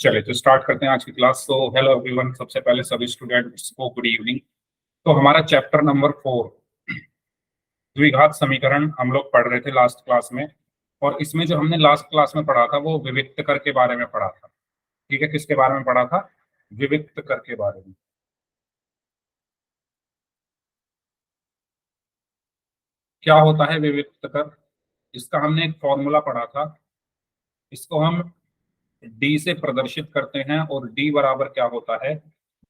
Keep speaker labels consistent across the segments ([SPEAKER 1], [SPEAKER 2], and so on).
[SPEAKER 1] चलिए तो स्टार्ट करते हैं आज की क्लास। तो हेलो एवरीवन, सबसे पहले सभी स्टूडेंट्स को गुड इवनिंग। तो हमारा चैप्टर नंबर 4 द्विघात समीकरण हम लोग पढ़ रहे थे लास्ट क्लास में। और इसमें जो हमने लास्ट क्लास में पढ़ा था वो विविक्त कर के बारे में पढ़ा था। ठीक है, किसके बारे में पढ़ा था? विविक्त कर के बारे में। क्या होता है विविक्त कर? इसका हमने एक फॉर्मूला पढ़ा था। इसको हम डी से प्रदर्शित करते हैं और डी बराबर क्या होता है?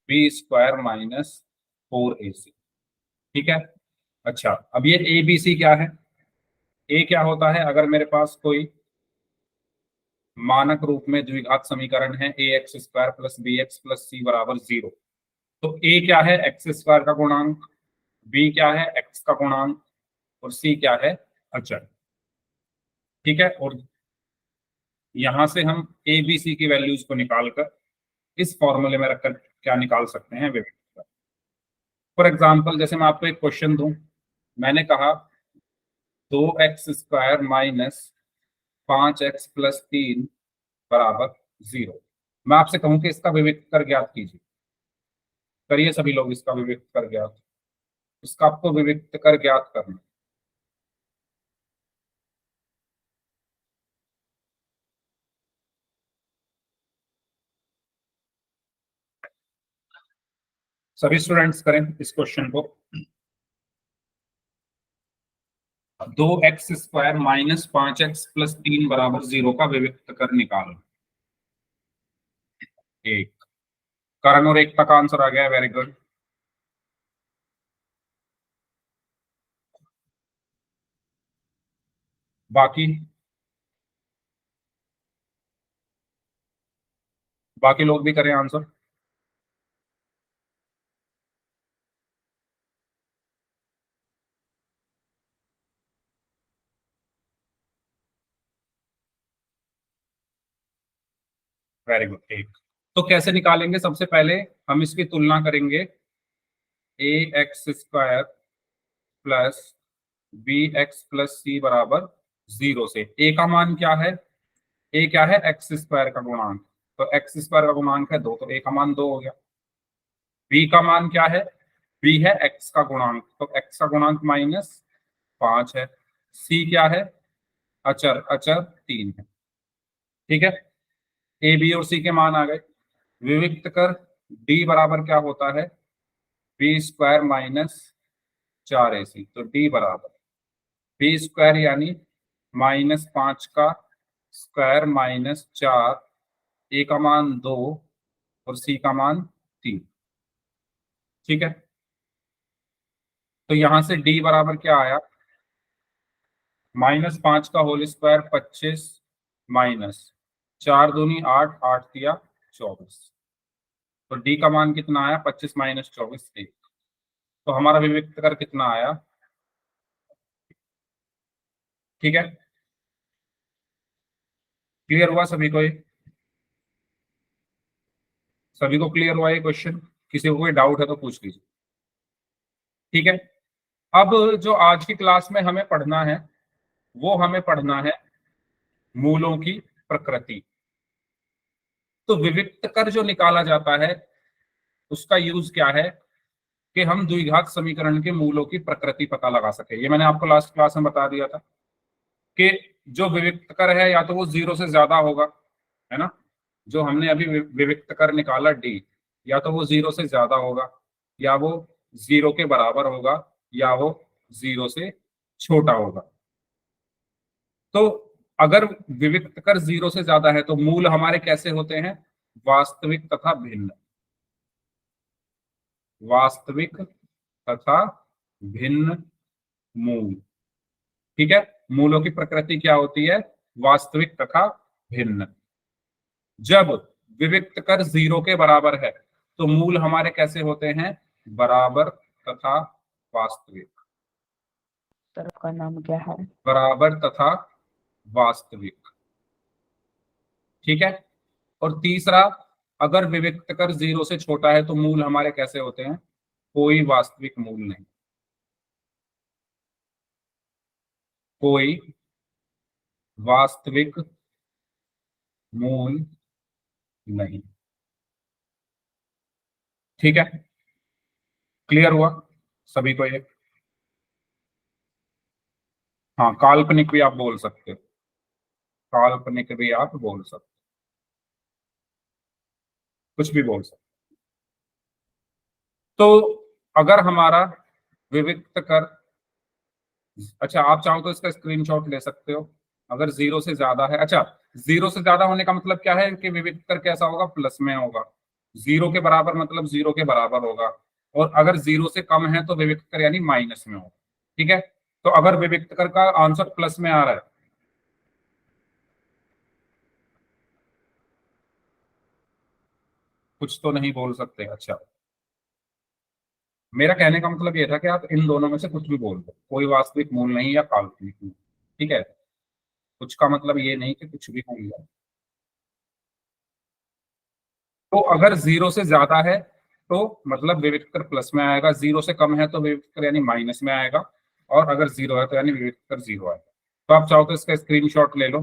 [SPEAKER 1] B square minus 4ac। ठीक है। अच्छा, अब ये ए बी सी क्या है? ए क्या होता है? अगर मेरे पास कोई मानक रूप में द्विघात समीकरण है A x square plus B x plus C बराबर 0, तो ए क्या है? एक्स स्क्वायर का गुणांक, बी क्या है? एक्स का गुणांक, और सी क्या है? अचर। ठीक है। और यहां से हम ए बी सी की वैल्यूज को निकालकर इस फॉर्मूले में रखकर क्या निकाल सकते हैं? विविक्त। फॉर एग्जाम्पल, जैसे मैं आपको एक क्वेश्चन दूं, मैंने कहा 2x² माइनस 5x प्लस 3 बराबर 0। मैं आपसे कहूं कि इसका विविक्त कर ज्ञात कीजिए। करिए सभी लोग इसका विविक्त कर ज्ञात। इसका आपको विविक्त कर ज्ञात करना। सभी स्टूडेंट्स करें इस क्वेश्चन को। 2x² माइनस 5x प्लस 3 बराबर 0 का विविक्त कर निकालो। एक करण और एकता का आंसर आ गया, वेरी गुड। बाकी बाकी लोग भी करें आंसर। Very good. एक तो कैसे निकालेंगे? सबसे पहले हम इसकी तुलना करेंगे A x square plus B x plus C बराबर 0 से। ए का मान क्या है? ए क्या है? एक्स स्क्वायर का गुणांक। तो एक्स स्क्वायर का गुणांक है 2, तो ए का मान 2 हो गया। बी का मान क्या है? बी है एक्स का गुणांक, तो एक्स का गुणांक -5 है। सी क्या है? अचर, अचर 3 है। ठीक है। ए बी और सी के मान आ गए। विविक्त कर डी बराबर क्या होता है? B square minus 4ac। तो डी बराबर बी स्क्वायर यानी -5 का स्क्वायर -4, ए का मान 2 और सी का मान 3। ठीक है। तो यहां से डी बराबर क्या आया? -5 का होल स्क्वायर 25 माइनस 4 दूनी 8, 8 दिया 24। तो डी का मान कितना आया? 25 माइनस 24 1। तो हमारा विविक्त कर कितना आया? ठीक है। क्लियर हुआ सभी को? सभी को क्लियर हुआ ये क्वेश्चन? किसी को कोई डाउट है तो पूछ लीजिए। ठीक है। अब जो आज की क्लास में हमें पढ़ना है वो हमें पढ़ना है मूलों की प्रकृति। तो विविक्त कर जो निकाला जाता है उसका यूज क्या है? कि हम द्विघात समीकरण के मूलों की प्रकृति पता लगा सके। ये मैंने आपको लास्ट क्लास में बता दिया था कि जो विविक्त कर है या तो वो 0 से ज्यादा होगा, है ना। जो हमने अभी विविक्त कर निकाला डी, या तो वो 0 से ज्यादा होगा, या वो 0 के बराबर होगा, या वो 0 से छोटा होगा। तो अगर विविक्त कर 0 से ज्यादा है तो मूल हमारे कैसे होते हैं? वास्तविक तथा भिन्न। वास्तविक तथा भिन्न मूल। ठीक है। मूलों की प्रकृति क्या होती है? वास्तविक तथा भिन्न। जब विविक्त कर 0 के बराबर है तो मूल हमारे कैसे होते हैं? बराबर तथा वास्तविक।
[SPEAKER 2] तरफ का नाम क्या है?
[SPEAKER 1] बराबर तथा वास्तविक। ठीक है। और तीसरा, अगर विविक्त कर 0 से छोटा है तो मूल हमारे कैसे होते हैं? कोई वास्तविक मूल नहीं। कोई वास्तविक मूल नहीं। ठीक है, क्लियर हुआ सभी को ये? हाँ, काल्पनिक भी आप बोल सकते हो, काल्पनिक भी आप बोल सकते हो, कुछ भी बोल सकते हो। तो अगर हमारा विविक्त कर, अच्छा आप चाहो तो इसका स्क्रीनशॉट ले सकते हो, अगर जीरो से ज्यादा है। अच्छा, जीरो से ज्यादा होने का मतलब क्या है कि विविक्त कर कैसा होगा, प्लस में होगा। जीरो के बराबर मतलब जीरो के बराबर होगा, और अगर जीरो से कम है तो विविक्त कर यानी माइनस में होगा। ठीक है, तो अगर विविक्त कर का आंसर प्लस में आ रहा है, कुछ तो नहीं बोल सकते। अच्छा, मेरा कहने का मतलब ये था कि आप इन दोनों में से कुछ भी बोल दो, कोई वास्तविक मूल नहीं या काल्पनिक मूल। ठीक है, कुछ का मतलब ये नहीं कि कुछ भी मूल है। तो अगर जीरो से ज्यादा है तो मतलब विविक्त कर प्लस में आएगा, जीरो से कम है तो विविक्त कर यानी माइनस में आएगा, और अगर जीरो है तो यानी विविक्त कर जीरो आएगा। तो आप चाहो तो इसका स्क्रीनशॉट ले लो।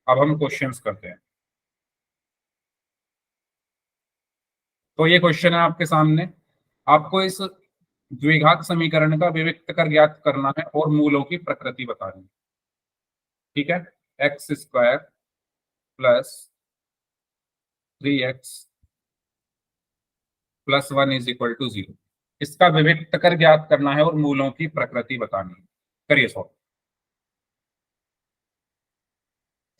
[SPEAKER 1] अब हम क्वेश्चंस करते हैं। तो ये क्वेश्चन है आपके सामने, आपको इस द्विघात समीकरण का विविक्त कर ज्ञात करना है और मूलों की प्रकृति बतानी है। ठीक है, x square plus 3x plus 1 = 0, इसका विविक्त कर ज्ञात करना है और मूलों की प्रकृति बतानी है। करिए सॉल्व।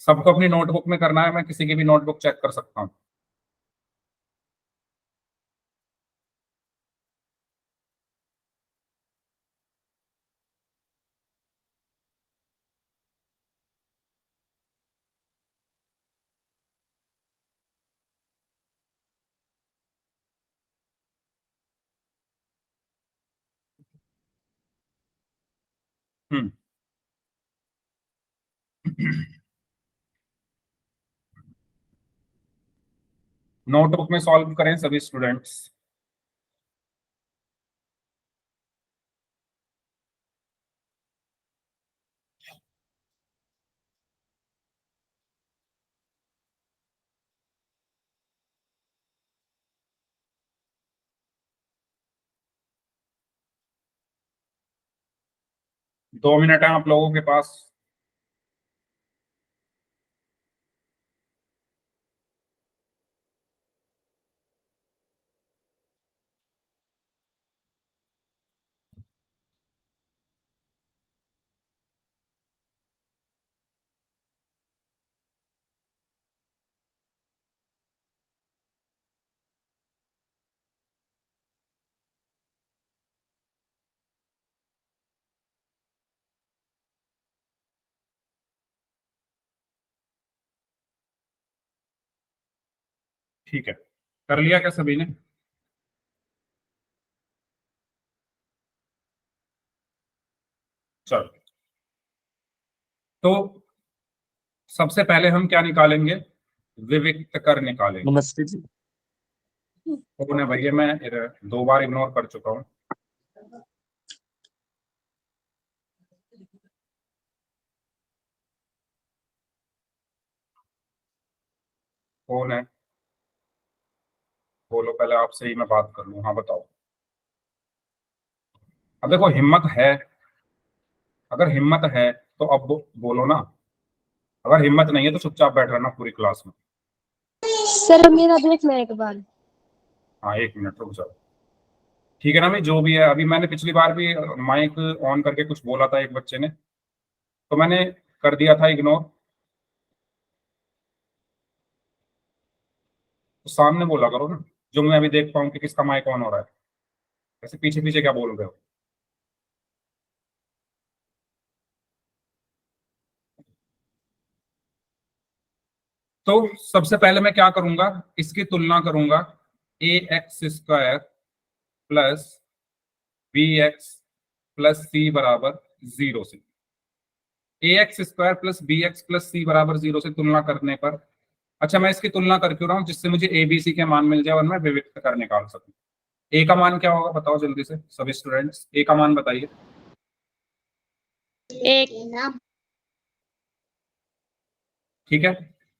[SPEAKER 1] सबको अपनी नोटबुक में करना है, मैं किसी की भी नोटबुक चेक कर सकता हूँ। हम्म। नोटबुक में सॉल्व करें सभी स्टूडेंट्स। 2 मिनट है आप लोगों के पास। ठीक है, कर लिया क्या सभी ने? चलो, तो सबसे पहले हम क्या निकालेंगे, विविक्त कर निकालेंगे।
[SPEAKER 3] नमस्ते जी।
[SPEAKER 1] कौन है भैया, मैं 2 बार इग्नोर कर चुका हूँ। कौन है, बोलो पहले, आपसे ही मैं बात कर लूँ। हाँ बताओ। अब देखो, हिम्मत है, अगर हिम्मत है तो अब बोलो ना, अगर हिम्मत नहीं है तो चुपचाप बैठ रहना पूरी क्लास में।
[SPEAKER 4] सर मेरा देख ले एक बार।
[SPEAKER 1] हाँ, 1 मिनट रुक जाओ। ठीक है ना भाई, जो भी है, अभी मैंने पिछली बार भी माइक ऑन करके कुछ बोला था एक बच्चे ने, तो मैंने कर दिया था इग्नोर। तो सामने बोला करो ना, जो मैं अभी देख पाऊँ कि किसका माइक ऑन हो रहा है, ऐसे पीछे पीछे क्या बोल रहे हो। तो सबसे पहले मैं क्या करूंगा, इसकी तुलना करूंगा ax² प्लस bx+c = 0 से। ax² प्लस bx+c = 0 से तुलना करने पर, अच्छा मैं इसकी तुलना कर क्यों रहा हूं, जिससे मुझे ए बी सी के मान मिल जाए और मैं विविक्त कर निकाल सकूं। ए का मान क्या होगा बताओ जल्दी से सभी स्टूडेंट्स, ए का मान बताइए।
[SPEAKER 4] एक
[SPEAKER 1] ठीक है,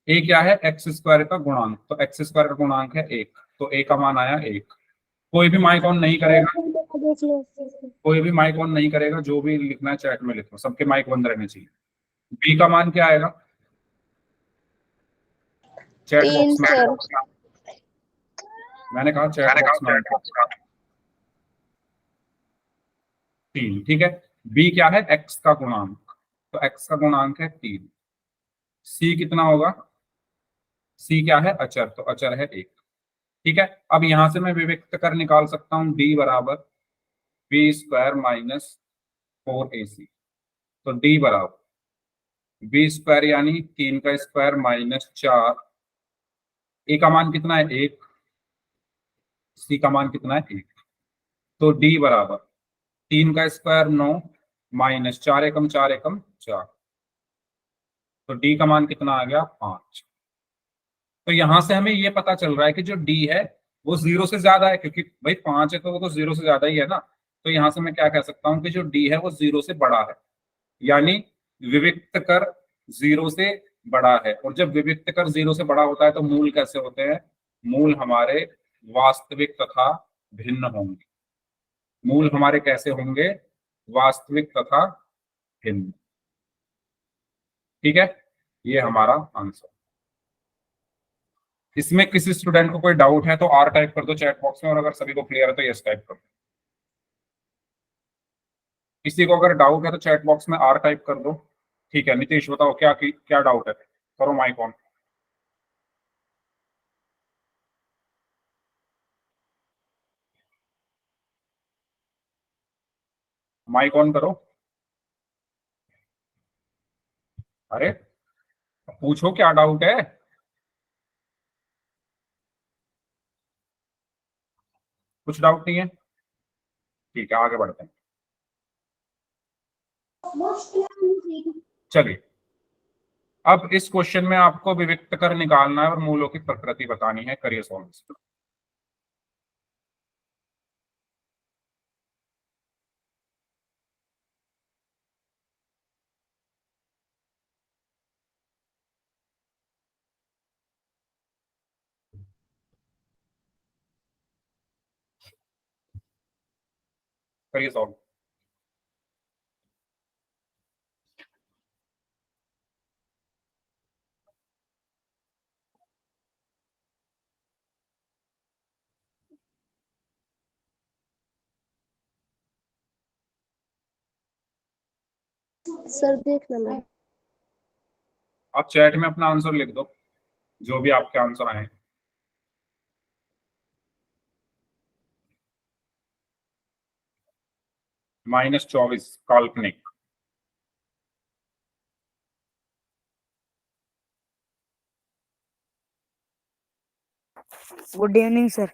[SPEAKER 1] ए क्या है, एक्स स्क्वायर का गुणांक, तो एक्स स्क्वायर का गुणांक है 1, तो ए का मान आया 1। कोई भी माइक ऑन नहीं करेगा,
[SPEAKER 4] देख लो।
[SPEAKER 1] कोई भी माइक ऑन नहीं करेगा, जो भी लिखना है चैट में लिखो, सबके माइक बंद रहने चाहिए। बी का मान क्या आएगा चैट
[SPEAKER 4] 3
[SPEAKER 1] बॉक्स में?
[SPEAKER 4] सर।
[SPEAKER 1] मैंने कहा चैट बॉक्स में आंसर 3, ठीक है। बी क्या है, एक्स का गुणांक, तो एक्स का गुणांक है 3। सी कितना होगा, सी क्या है, अचर, तो अचर है 1, ठीक है। अब यहां से मैं विविक्त कर निकाल सकता हूं, डी बराबर बी स्क्वायर माइनस 4ac, तो डी बराबर बी स्क्वायर यानी 3 का स्क्वायर माइनस 4, ए का मान कितना है 1, सी का मान कितना है 1, तो डी बराबर 3 का स्क्वायर 9 माइनस 4 एकम 4 एकम 4, तो डी का मान कितना आ गया 5। तो यहां से हमें ये पता चल रहा है कि जो डी है वो 0 से ज्यादा है, क्योंकि भाई 5 है तो वो तो 0 से ज्यादा ही है ना। तो यहां से मैं क्या कह सकता हूं कि जो डी है वो 0 से बड़ा है, यानी विविक्त कर 0 से बड़ा है। और जब विविक्त कर 0 से बड़ा होता है तो मूल कैसे होते हैं, मूल हमारे वास्तविक तथा भिन्न होंगे। मूल हमारे कैसे होंगे, वास्तविक तथा भिन्न, ठीक है। ये हमारा आंसर। इसमें किसी स्टूडेंट को कोई डाउट है तो आर टाइप कर दो चैट बॉक्स में, और अगर सभी को क्लियर है तो यस टाइप कर दो। किसी को अगर डाउट है तो चैट बॉक्स में आर टाइप कर दो। ठीक है, नीतीश बताओ क्या क्या डाउट है, करो माइक ऑन। माइक ऑन करो। अरे पूछो क्या डाउट है। कुछ डाउट नहीं है, ठीक है आगे बढ़ते हैं। चलिए, अब इस क्वेश्चन में आपको विविक्त कर निकालना है और मूलों की प्रकृति बतानी है। करिए सॉल्व। करिए सॉल्व।
[SPEAKER 4] सर देख लेना।
[SPEAKER 1] आप चैट में अपना आंसर लिख दो, जो भी आपके आंसर आए। -24 काल्पनिक।
[SPEAKER 2] Good evening sir.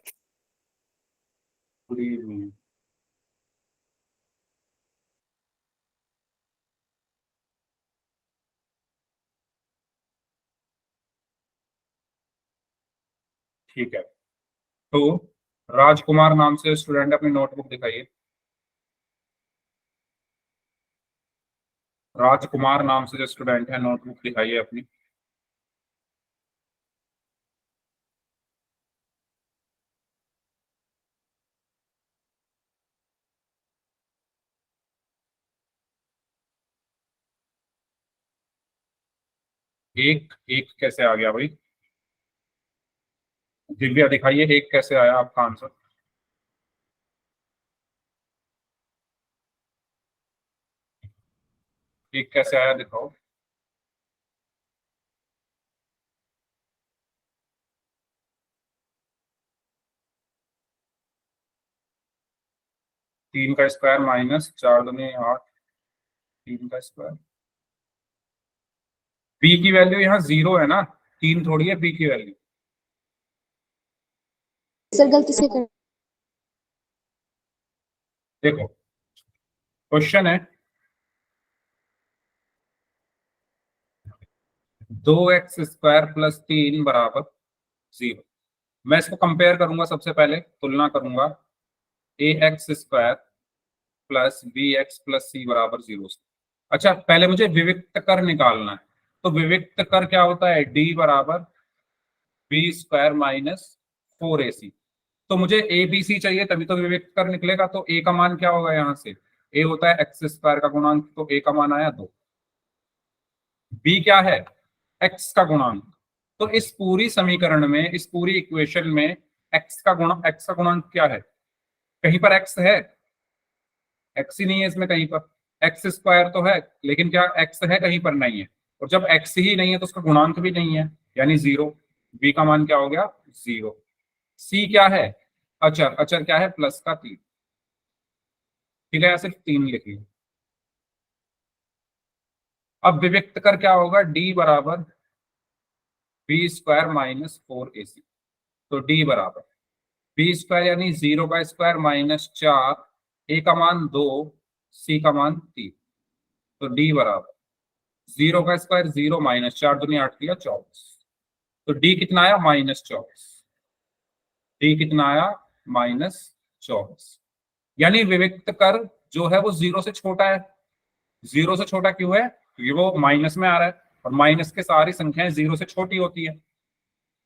[SPEAKER 1] Good evening. ठीक है, तो राजकुमार नाम से स्टूडेंट अपनी नोटबुक दिखाइए। राजकुमार नाम से जो स्टूडेंट है नोटबुक दिखाइए अपनी। एक एक कैसे आ गया भाई, दिव्या दिखाइए एक कैसे आया आपका आंसर। एक कैसे आया दिखाओ। तीन का स्क्वायर माइनस 4 दूनी 8, 3 का स्क्वायर। बी की वैल्यू यहाँ 0 है ना, 3 थोड़ी है बी की वैल्यू।
[SPEAKER 4] सर गलती से कर।
[SPEAKER 1] देखो क्वेश्चन है 2x² + 3 बराबर 0। मैं इसको कंपेयर करूंगा, सबसे पहले तुलना करूंगा ax² + bx + c बराबर 0 से। अच्छा पहले मुझे विविक्त कर निकालना है, तो विविक्त कर क्या होता है, डी बराबर बी स्क्वायर माइनस 4ac। तो मुझे ए बी सी चाहिए तभी तो विविक्त कर निकलेगा। तो ए का मान क्या होगा, यहाँ से ए होता है एक्स स्क्वायर का गुणांक, तो ए का मान आया 2। बी क्या है, एक्स का गुणांक। तो इस पूरी समीकरण में, इस पूरी इक्वेशन में एक्स का गुणांक क्या है, कहीं पर एक्स है, एक्स ही नहीं है इसमें कहीं पर। एक्स स्क्वायर तो है लेकिन क्या एक्स है, कहीं पर नहीं है। और जब एक्स ही नहीं है तो उसका गुणांक भी नहीं है, यानी 0। बी का मान क्या हो गया, 0। सी क्या है, अचर। अचर क्या है, प्लस का 3। ठीक है, या सिर्फ 3 लिख लिया। अब विविक्त कर क्या होगा, डी बराबर बी स्क्वायर माइनस 4ac। तो डी बराबर बी स्क्वायर यानी 0 का स्क्वायर माइनस 4, ए का मान 2, सी का मान 3। तो डी बराबर 0 का स्क्वायर 0 माइनस 4 दूनी 8 दिया 24। तो डी कितना आया, -24। डी कितना आया, -24। यानी विविक्त कर जो है वो 0 से छोटा है। 0 से छोटा क्यों है, क्योंकि वो माइनस में आ रहा है और माइनस के सारी संख्याएं 0 से छोटी होती है।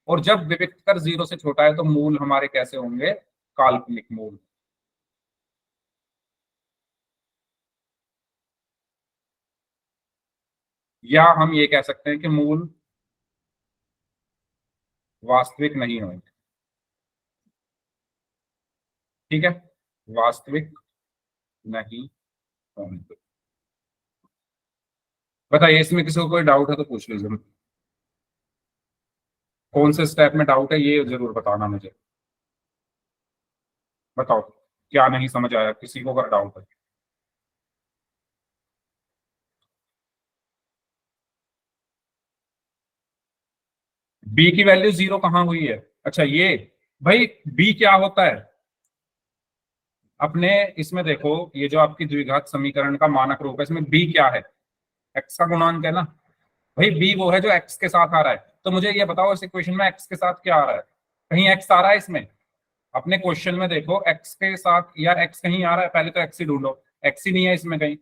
[SPEAKER 1] और जब विविक्त कर 0 से छोटा है तो मूल हमारे कैसे होंगे, काल्पनिक मूल। या हम ये कह सकते हैं कि मूल वास्तविक नहीं होंगे। ठीक है, वास्तविक नहीं होंगे। बताइए, इसमें किसी को कोई डाउट है तो पूछ लीजिए। कौन से स्टेप में डाउट है ये जरूर बताना मुझे। बताओ क्या नहीं समझ आया, किसी को अगर डाउट है। बी की वैल्यू 0 कहाँ हुई है, अच्छा ये भाई बी क्या होता है अपने इसमें देखो, ये जो आपकी द्विघात समीकरण का मानक रूप है, इसमें बी क्या है, एक्स का गुणांक है ना। भाई बी वो है जो एक्स के साथ आ रहा है। तो मुझे ये बताओ इस इक्वेशन में एक्स के साथ क्या आ रहा है, कहीं एक्स आ रहा है इसमें, अपने क्वेश्चन में देखो एक्स के साथ या एक्स कहीं आ रहा है, पहले तो एक्स ही ढूंढो। एक्स ही नहीं है इसमें कहीं।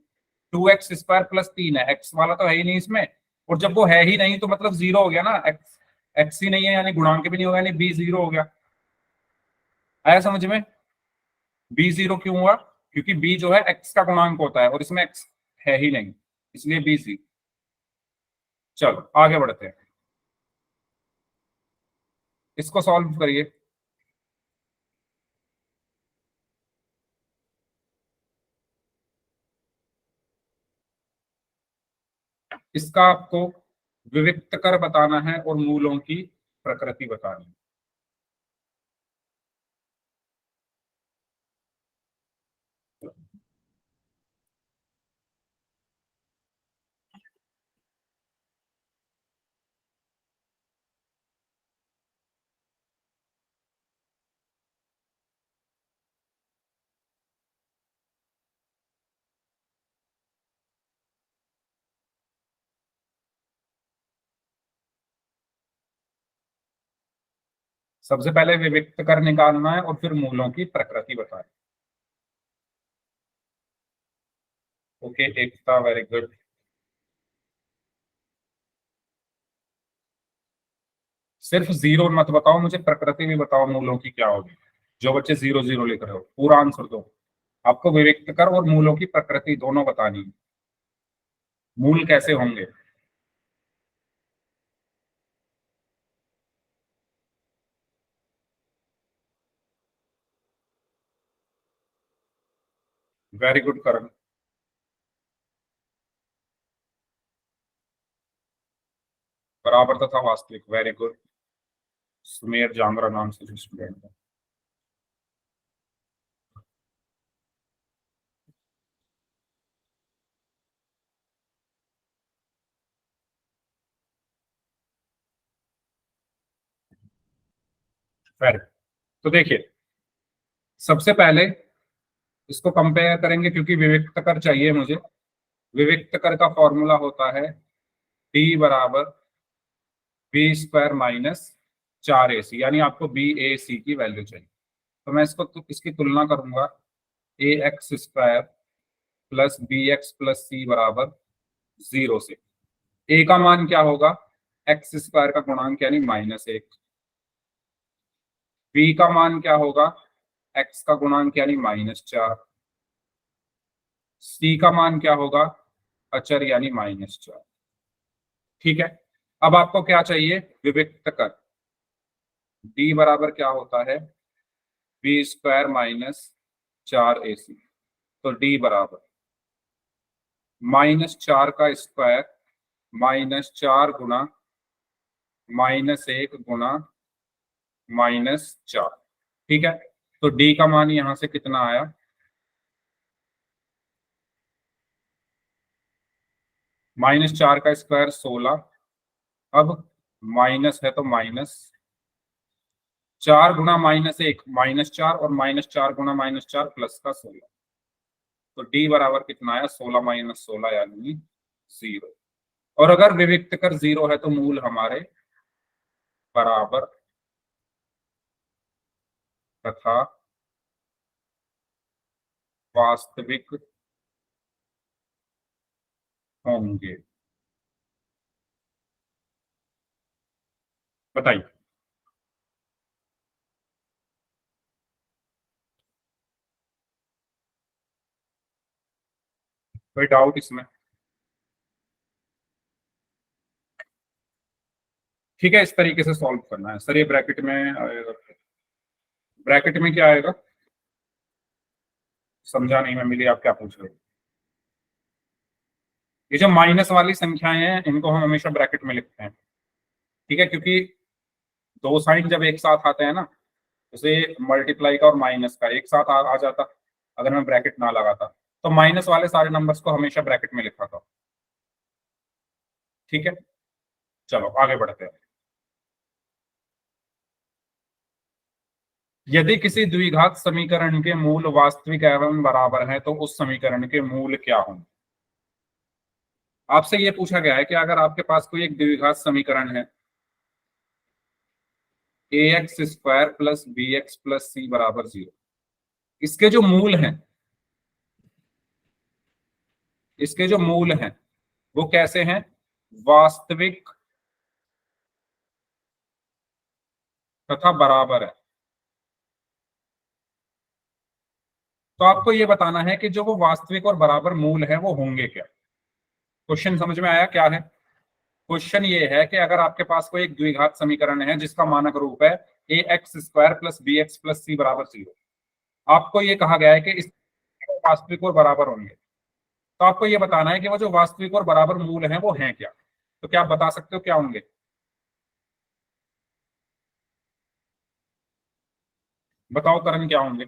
[SPEAKER 1] 2x² + 3 है, एक्स वाला तो है ही नहीं इसमें। और जब वो है ही नहीं तो मतलब 0 हो गया ना, एक्स एक्स ही नहीं है यानी गुणांक भी नहीं होगा, यानी बी 0 हो गया। आया समझ में, बी 0 क्यों हुआ, क्योंकि बी जो है एक्स का गुणांक होता है और इसमें एक्स है ही नहीं, इसलिए बी 0। चलो आगे बढ़ते हैं, इसको सॉल्व करिए। इसका आपको विविक्त कर बताना है और मूलों की प्रकृति बतानी है। सबसे पहले विविक्त कर निकालना है और फिर मूलों की प्रकृति बतानी। ओके एकता, वेरी गुड। सिर्फ 0 मत बताओ, मुझे प्रकृति भी बताओ मूलों की क्या होगी। जो बच्चे 0 0 लिख रहे हो पूरा आंसर दो। आपको विविक्त कर और मूलों की प्रकृति दोनों बतानी है, मूल कैसे होंगे। वेरी गुड करण। बराबर तथा वास्तविक, वेरी गुड। सुमेर जांगरा नाम से जो स्टूडेंट है। वेरी, तो देखिए सबसे पहले इसको कंपेयर करेंगे क्योंकि विविक्त कर चाहिए मुझे। विविक्त कर का फॉर्मूला होता है डी बराबर बी स्क्वायर माइनस 4ac, यानी आपको बी ए सी की वैल्यू चाहिए। तो मैं इसकी तुलना करूंगा ax² + bx + c बराबर 0 से। ए का मान क्या होगा, एक्स स्क्वायर का गुणांक यानी -1। बी का मान क्या होगा, एक्स का गुणांक यानी -4। सी का मान क्या होगा, अचर यानी -4। ठीक है, अब आपको क्या चाहिए, विविक्त कर। डी बराबर क्या होता है, बी स्क्वायर -4ac। तो डी बराबर -4 का स्क्वायर -4 गुना -1 गुना -4। ठीक है, तो डी का मान यहां से कितना आया, -4 का स्क्वायर 16। अब माइनस है तो -4 गुना -1 -4 और -4 गुना -4 प्लस का 16। तो डी बराबर कितना आया, 16 - 16 यानी 0। और अगर विविक्त कर 0 है तो मूल हमारे बराबर तथा वास्तविक होंगे। बताइए, कोई डाउट इसमें? ठीक है, इस तरीके से सॉल्व करना है सर। ये ब्रैकेट में आएगा, ब्रैकेट में क्या आएगा, समझा नहीं मैं, मिली आप क्या पूछ रहे हो? ये जो माइनस वाली संख्याएं हैं इनको हम हमेशा ब्रैकेट में लिखते हैं। ठीक है, क्योंकि दो साइन जब एक साथ आते हैं ना, जैसे मल्टीप्लाई का और माइनस का एक साथ आ जाता, अगर मैं ब्रैकेट ना लगाता, तो माइनस वाले सारे नंबर्स को हमेशा ब्रैकेट में लिखा था। ठीक है, चलो आगे बढ़ते हैं। यदि किसी द्विघात समीकरण के मूल वास्तविक एवं बराबर हैं तो उस समीकरण के मूल क्या होंगे। आपसे ये पूछा गया है कि अगर आपके पास कोई एक द्विघात समीकरण है, ax² plus bx plus c बराबर 0, इसके जो मूल हैं, इसके जो मूल हैं वो कैसे हैं, वास्तविक तथा बराबर है। तो आपको ये बताना है कि जो वो वास्तविक और बराबर मूल है वो होंगे क्या। क्वेश्चन समझ में आया क्या है? क्वेश्चन ये है कि अगर आपके पास कोई एक द्विघात समीकरण है जिसका मानक रूप है ax² plus bx plus c बराबर 0, आपको ये कहा गया है कि इस वास्तविक और बराबर होंगे, तो आपको ये बताना है कि वो जो वास्तविक और बराबर मूल हैं वो हैं क्या। तो क्या आप बता सकते हो क्या होंगे? बताओ करण, क्या होंगे?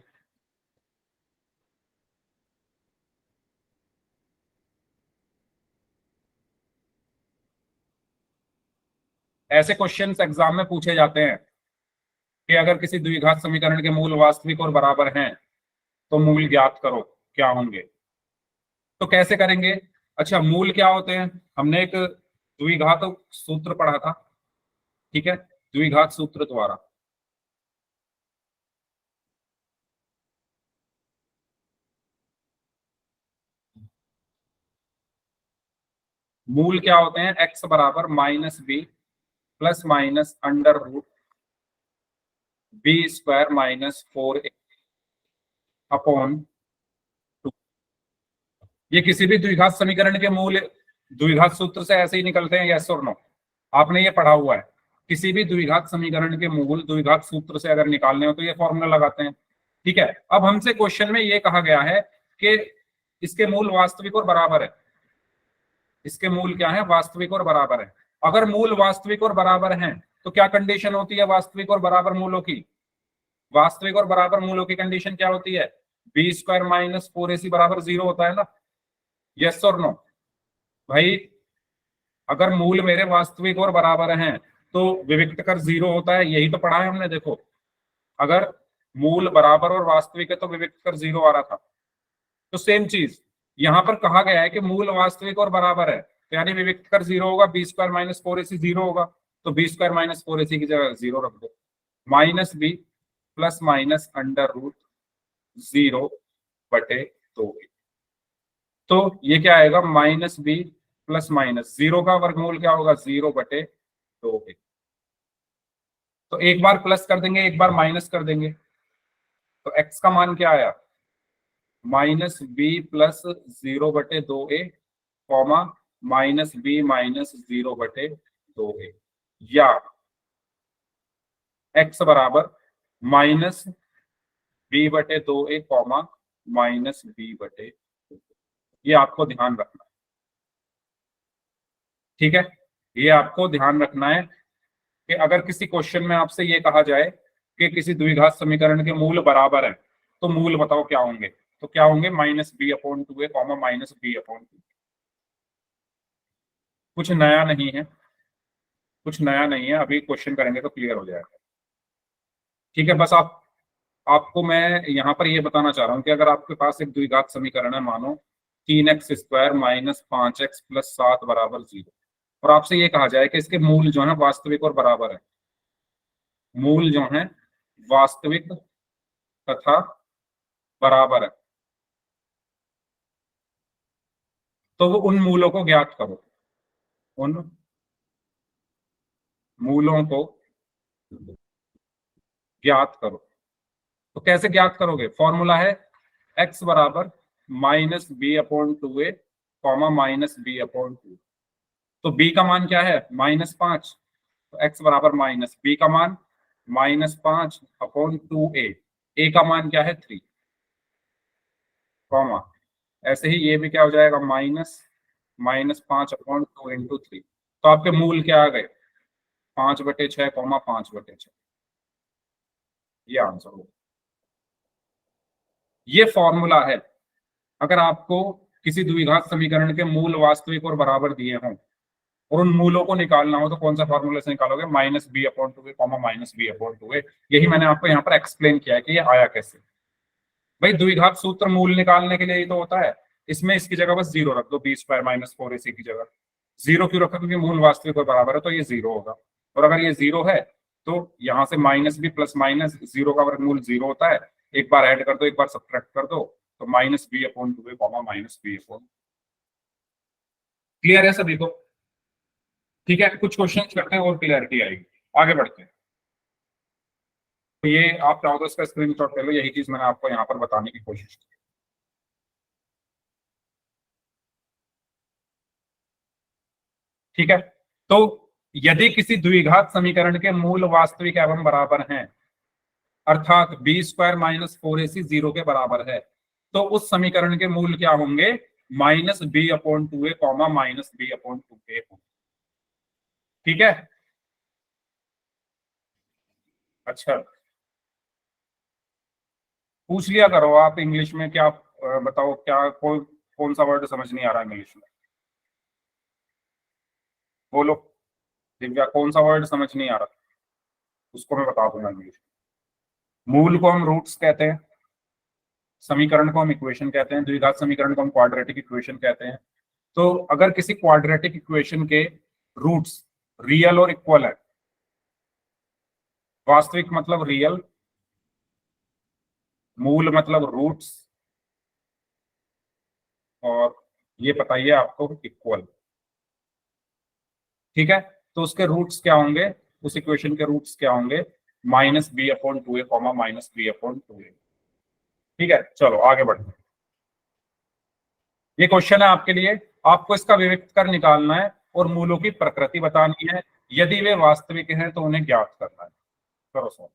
[SPEAKER 1] ऐसे क्वेश्चंस एग्जाम में पूछे जाते हैं कि अगर किसी द्विघात समीकरण के मूल वास्तविक और बराबर हैं तो मूल ज्ञात करो, क्या होंगे। तो कैसे करेंगे? अच्छा, मूल क्या होते हैं, हमने एक द्विघात सूत्र पढ़ा था। ठीक है, द्विघात सूत्र द्वारा मूल क्या होते हैं, x बराबर -b plus minus under root b² -4a upon 2। ये किसी भी द्विघात समीकरण के मूल द्विघात सूत्र से ऐसे ही निकलते हैं, यस और नो? आपने ये पढ़ा हुआ है, किसी भी द्विघात समीकरण के मूल द्विघात सूत्र से अगर निकालने हो तो ये फॉर्मूला लगाते हैं। ठीक है, अब हमसे क्वेश्चन में ये कहा गया है कि इसके मूल वास्तविक और बराबर है। इसके मूल क्या है, वास्तविक और बराबर है। अगर मूल वास्तविक और बराबर हैं तो क्या कंडीशन होती है वास्तविक और बराबर मूलों की? वास्तविक और बराबर मूलों की कंडीशन क्या होती है, b² -4ac बराबर 0 होता है ना, यस और नो? भाई अगर मूल मेरे वास्तविक और बराबर हैं तो विविक्त कर 0 होता है, यही तो पढ़ा है हमने। देखो, अगर मूल बराबर और वास्तविक है तो विविक्त कर 0 आ रहा था। तो सेम चीज यहां पर कहा गया है कि मूल वास्तविक और बराबर है, तो यानी विविक्त कर 0 होगा, b² -4ac 0 होगा। तो b² -4ac की जगह 0 रख दो, -b plus minus under root 0/2। तो ये क्या आएगा, -b प्लस माइनस, 0 का वर्गमूल क्या होगा, 0/2a। तो एक बार प्लस कर देंगे, एक बार माइनस कर देंगे, तो x का मान क्या आया, -b plus 0/2a, comma -b minus 0/2a, या x बराबर -b/2a, कॉमा -b/2। ये आपको ध्यान रखना है, ठीक है। ये आपको ध्यान रखना है कि अगर किसी क्वेश्चन में आपसे ये कहा जाए कि किसी द्विघात समीकरण के मूल बराबर है, तो मूल बताओ क्या होंगे, तो क्या होंगे, -b/2a, कॉमा -b/2। कुछ नया नहीं है, कुछ नया नहीं है, अभी क्वेश्चन करेंगे तो क्लियर हो जाएगा, ठीक है। बस आपको मैं यहाँ पर ये बताना चाह रहा हूँ कि अगर आपके पास एक द्विघात समीकरण है, मानो 3x² माइनस 5x प्लस 7 बराबर 0, और आपसे ये कहा जाए कि इसके मूल जो है वास्तविक और बराबर है, मूल जो है वास्तविक तथा बराबर है, तो वो उन मूलों को ज्ञात करो, उन मूलों को ज्ञात करो। तो कैसे ज्ञात करोगे, फॉर्मूला है x बराबर -b/2a, कॉमा -b/2। तो b का मान क्या है, -5, तो x बराबर माइनस, b का मान -5/2a, a का मान क्या है 3, कॉमा ऐसे ही ये भी क्या हो जाएगा, -5/2 × 3। तो आपके मूल क्या आ गए, 5/6, 5/6। ये आंसर हो, ये फॉर्मूला है। अगर आपको किसी द्विघात समीकरण के मूल वास्तविक और बराबर दिए हों और उन मूलों को निकालना हो, तो कौन सा फॉर्मूला से निकालोगे, -b/2a, कॉमा -b/2a। यही मैंने आपको यहाँ पर एक्सप्लेन किया है कि ये आया कैसे। भाई द्विघात सूत्र मूल निकालने के लिए ही तो होता है, इसमें इसकी जगह बस 0 रख दो, b² - 4ac की जगह 0 क्यों रखा, क्योंकि मूल वास्तविक और बराबर है, तो ये 0 होगा। और अगर ये 0 है तो यहाँ से माइनस भी प्लस माइनस, 0 का वर्गमूल 0 होता है, एक बार ऐड कर दो, एक बार सब्ट्रैक्ट कर दो, तो -b/2a, कॉमा -b/2। क्लियर है सभी को, ठीक है। कुछ क्वेश्चन करते हैं और क्लियरिटी आएगी, आगे बढ़ते हैं। तो ये आप चाहो तो इसका स्क्रीनशॉट ले लो, यही चीज मैंने आपको यहाँ पर बताने की कोशिश की, ठीक है। तो यदि किसी द्विघात समीकरण के मूल वास्तविक एवं बराबर हैं, अर्थात b² - 4ac 0 के बराबर है, तो उस समीकरण के मूल क्या होंगे, -b/2a, कॉमा -b/2a, ठीक है। अच्छा, पूछ लिया करो आप इंग्लिश में, क्या बताओ, क्या कौन सा वर्ड समझ नहीं आ रहा इंग्लिश में, बोलो। दिव्या, कौन सा वर्ड समझ नहीं आ रहा, उसको मैं बता दूंगा इंग्लिश में। मूल को हम रूट्स कहते हैं, समीकरण को हम इक्वेशन कहते हैं, द्विघात समीकरण को हम क्वाड्रेटिक इक्वेशन कहते हैं। तो अगर किसी क्वाड्रेटिक इक्वेशन के रूट्स रियल और इक्वल है, वास्तविक मतलब रियल, मूल मतलब रूट्स, और ये बताइए आपको इक्वल, ठीक है। तो उसके रूट्स क्या होंगे, उस इक्वेशन के रूट्स क्या होंगे, -b/2a, कॉमा -b/2a, ठीक है। चलो आगे बढ़ते हैं, ये क्वेश्चन है आपके लिए, आपको इसका विविक्त कर निकालना है और मूलों की प्रकृति बतानी है, यदि वे वास्तविक हैं तो उन्हें ज्ञात करना है। करो सॉल्व।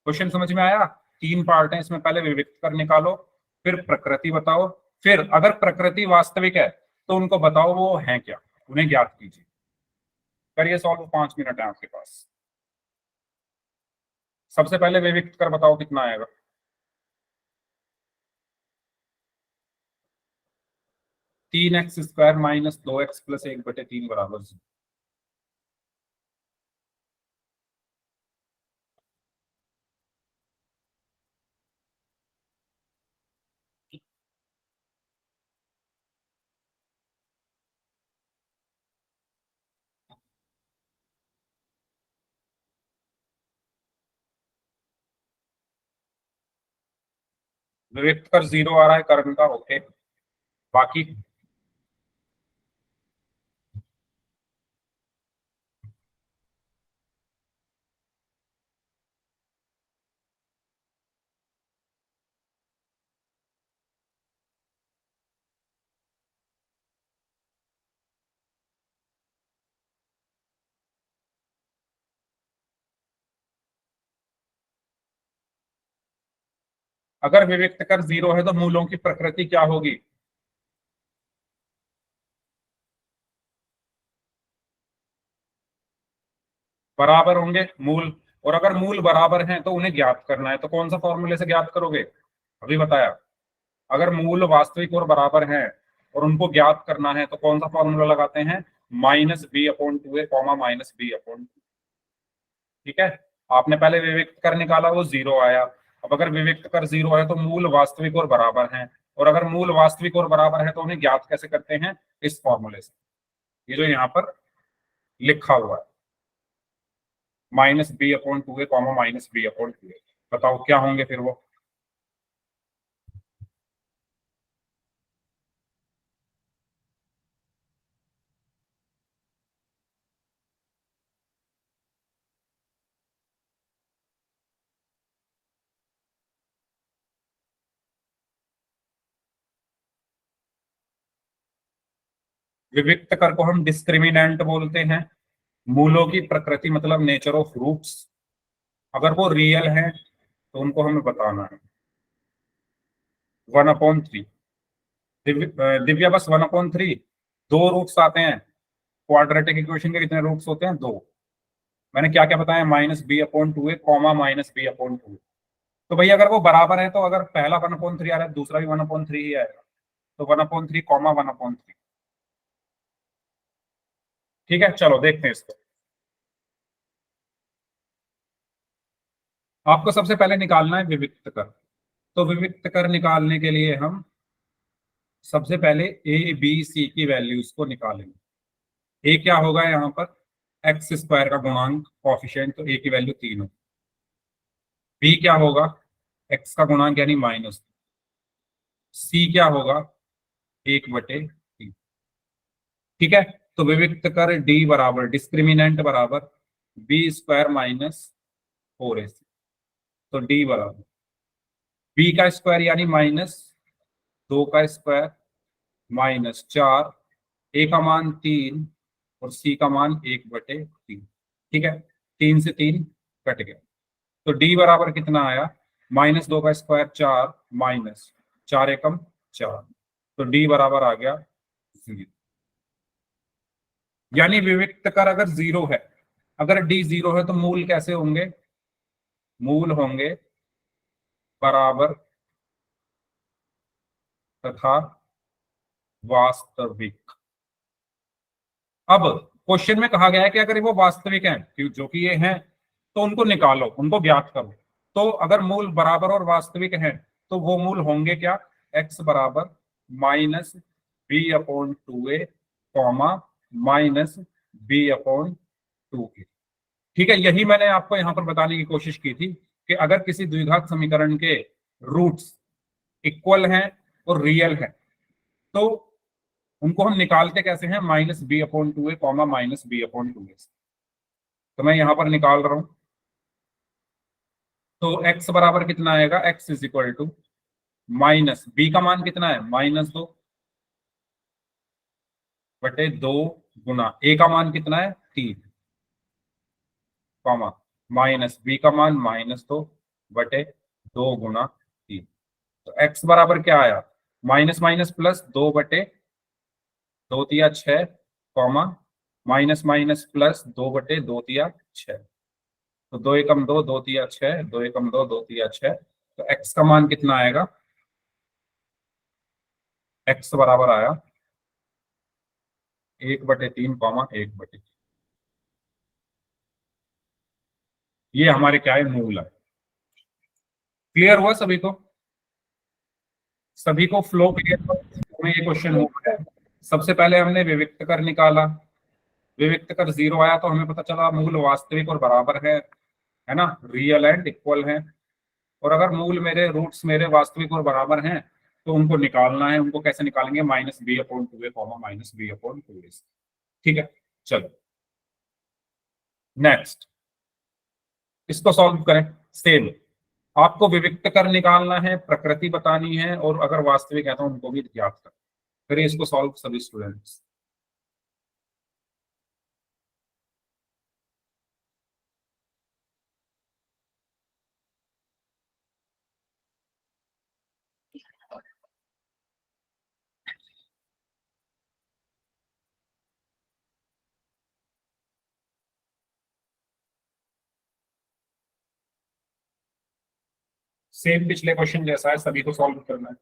[SPEAKER 1] क्वेश्चन समझ में आया, 3 पार्ट है इसमें, पहले विविक्त कर निकालो, फिर प्रकृति बताओ, फिर अगर प्रकृति वास्तविक है तो उनको बताओ वो है क्या, उन्हें ज्ञात कीजिए। करिए सॉल्व, 5 मिनट है आपके पास। सबसे पहले विविक्त कर बताओ कितना आएगा, 3x² - 2x + 1/3 बराबर 0। विविक्त कर 0 आ रहा है, करण का ओके, बाकी अगर विविक्त कर 0 है तो मूलों की प्रकृति क्या होगी? बराबर होंगे मूल। और अगर मूल बराबर हैं तो उन्हें ज्ञात करना है, तो कौन सा फॉर्मूले से ज्ञात करोगे? अभी बताया। अगर मूल वास्तविक और बराबर हैं और उनको ज्ञात करना है तो कौन सा फॉर्मूला लगाते हैं? -b/2a, comma -b/2। ठीक है। आपने पहले विविक्त कर निकाला, वो 0 आया। अब अगर विविक्त कर 0 है तो मूल वास्तविक और बराबर हैं, और अगर मूल वास्तविक और बराबर है तो उन्हें ज्ञात कैसे करते हैं? इस फॉर्मूले से, ये जो यहाँ पर लिखा हुआ है, -b/2a, कॉमा -b/2a। बताओ क्या होंगे फिर वो? विविक्त कर को हम डिस्क्रिमिनेंट बोलते हैं। मूलों की प्रकृति मतलब नेचर ऑफ रूट्स, अगर वो रियल है तो उनको हमें बताना है। 1/3। दिव्या बस 1/3। दो रूट्स आते हैं। क्वाड्रेटिक इक्वेशन के कितने रूट्स होते हैं? दो। मैंने क्या क्या बताया? -b/2a, comma -b/2। तो भैया अगर वो बराबर है तो अगर पहला 1/3 आ रहा है दूसरा भी 1/3 ही आएगा, तो 1/3 कॉमा 1/3। ठीक है, चलो देखते हैं इसको। आपको सबसे पहले निकालना है विविक्त कर। तो विविक्त कर निकालने के लिए हम सबसे पहले ए बी सी की वैल्यूज को निकालेंगे। ए क्या होगा यहाँ पर? x² का गुणांक, कॉफिशिएंट, तो ए की वैल्यू 3 होगी। बी क्या होगा? एक्स का गुणांक यानी माइनस। सी क्या होगा? 1/3। ठीक है। तो विविक्त कर डी बराबर डिस्क्रिमिनेंट बराबर b² -4ac। तो डी बराबर बी का स्क्वायर यानी -2 का स्क्वायर -4, ए का मान 3 और सी का मान 1/3। ठीक है, 3 से 3 कट गया। तो डी बराबर कितना आया? -2 का स्क्वायर 4, -4 एकम 4। तो डी बराबर आ गया 0। यानी विविक्त कर अगर 0 है, अगर डी 0 है तो मूल कैसे होंगे? मूल होंगे बराबर तथा वास्तविक। अब क्वेश्चन में कहा गया है कि अगर वो वास्तविक हैं, जो कि ये हैं, तो उनको निकालो, उनको ज्ञात करो। तो अगर मूल बराबर और वास्तविक हैं तो वो मूल होंगे क्या? x बराबर -b/2a, कॉमा -b/2a। ठीक है, यही मैंने आपको यहां पर बताने की कोशिश की थी कि अगर किसी द्विघात समीकरण के रूट्स इक्वल हैं और रियल हैं तो उनको हम निकालते कैसे हैं? -b/2a, comma -b/2a। तो मैं यहां पर निकाल रहा हूं। तो x बराबर कितना आएगा? x is equal to minus b का मान कितना है? -2/2 गुना a का मान कितना है? 3, कॉमा माइनस b का मान -2/2 गुना 3। तो x बराबर क्या आया? माइनस माइनस प्लस 2/2 तिया 6, कॉमा माइनस माइनस प्लस 2/2 तिया 6। तो 2 एकम 2, 2 तिया 6, 2 एकम 2, 2 तिया 6। तो x का मान कितना आएगा? x बराबर आया 1/3, कॉमा 1/3। ये हमारे क्या है? मूल है। क्लियर हुआ सभी को? सभी को फ्लो क्लियर हुआ? हमें ये क्वेश्चन हुआ है। सबसे पहले हमने विविक्त कर निकाला, विविक्त कर 0 आया तो हमें पता चला मूल वास्तविक और बराबर है ना, रियल एंड इक्वल है। और अगर मूल मेरे रूट्स मेरे वास्तविक और बराबर हैं तो उनको निकालना है। उनको कैसे निकालेंगे? -b/2a, comma -b/2a। ठीक है, चलो नेक्स्ट इसको सॉल्व करें। सेम, आपको विविक्त कर निकालना है, प्रकृति बतानी है, और अगर वास्तविक है तो उनको भी ज्ञात करें। फिर इसको सॉल्व सभी स्टूडेंट्स। सेम पिछले क्वेश्चन जैसा है, सभी को सॉल्व करना है।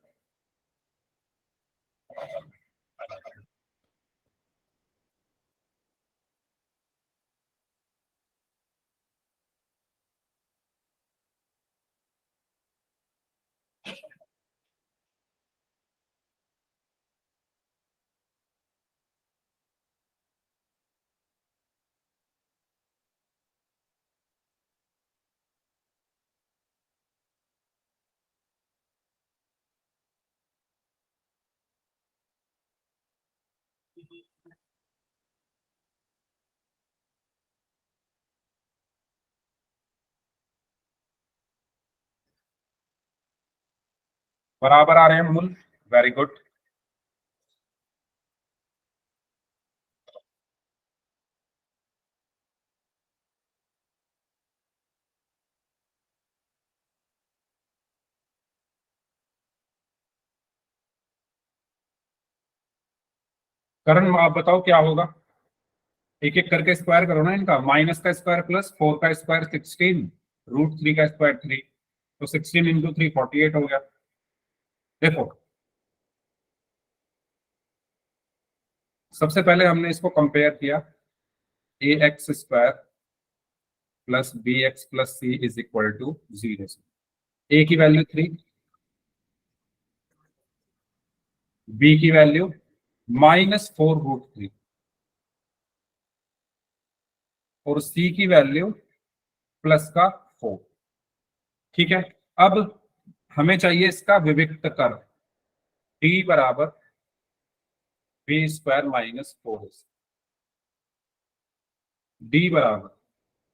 [SPEAKER 1] बराबर आ रहे हैं मूल, वेरी गुड। करण आप बताओ क्या होगा, एक एक करके स्क्वायर करो ना इनका। माइनस का स्क्वायर प्लस 4 का स्क्वायर 16, √3 का स्क्वायर 3, तो 16 इंटू 3 48 हो गया। देखो सबसे पहले हमने इसको कंपेयर किया, A x square plus B x plus C is equal to 0। A की वैल्यू 3, बी की वैल्यू -4√3 और सी की वैल्यू प्लस का 4। ठीक है, अब हमें चाहिए इसका विविक्त कर, डी बराबर बी स्क्वायर -4। डी बराबर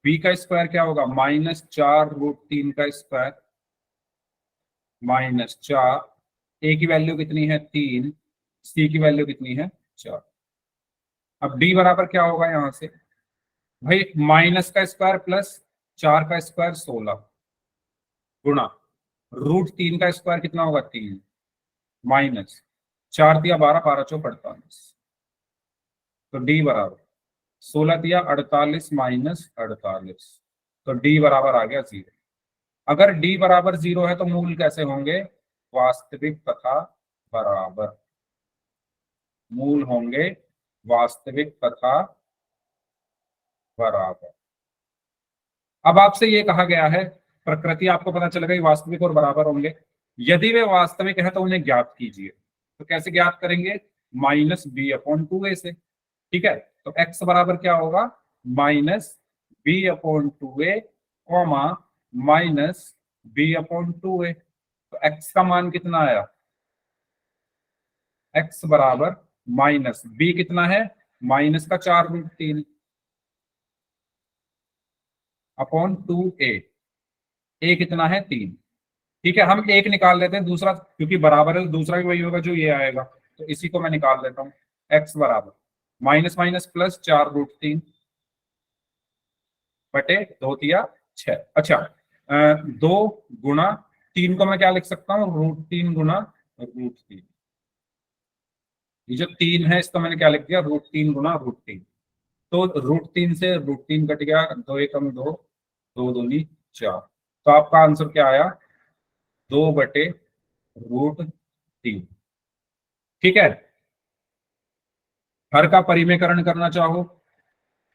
[SPEAKER 1] बी का स्क्वायर क्या होगा, -4√3 का स्क्वायर -4। ए की वैल्यू कितनी है 3, सी की वैल्यू कितनी है 4। अब डी बराबर क्या होगा यहां से भाई, माइनस का स्क्वायर प्लस 4 का स्क्वायर 16 गुणा √3 का स्क्वायर कितना होगा 3, माइनस 4 दिया 12, 12 चौक 48, तो डी बराबर 16 दिया 48 -48, तो डी बराबर आ गया 0। अगर डी बराबर 0 है तो मूल कैसे होंगे, वास्तविक तथा बराबर। मूल होंगे वास्तविक तथा बराबर। अब आपसे ये कहा गया है, प्रकृति आपको पता चल गई, वास्तविक और बराबर होंगे। यदि वे वास्तविक है तो उन्हें ज्ञात कीजिए। तो कैसे ज्ञात करेंगे, -b/2a से। ठीक है, तो x बराबर क्या होगा, -b/2a, -b/2a। तो x का मान कितना आया, x बराबर माइनस b कितना है, माइनस का 4√3 अपॉन 2a। a कितना है 3। ठीक है, हम एक निकाल लेते हैं, दूसरा क्योंकि बराबर है तो दूसरा भी वही होगा जो ये आएगा, तो इसी को मैं निकाल लेता हूँ। x बराबर माइनस माइनस प्लस 4√3 बटे 2 दिया 6। अच्छा, 2 गुणा 3 को मैं क्या लिख सकता हूँ, √3 गुणा √3। ये जो 3 है इसको मैंने क्या लिख दिया, √3 गुणा √3। तो √3 से √3 कट गया, 2 एकम 2, 2 दूनी 4। तो आपका आंसर क्या आया, 2/√3। ठीक है, हर का परिमेयकरण करना चाहो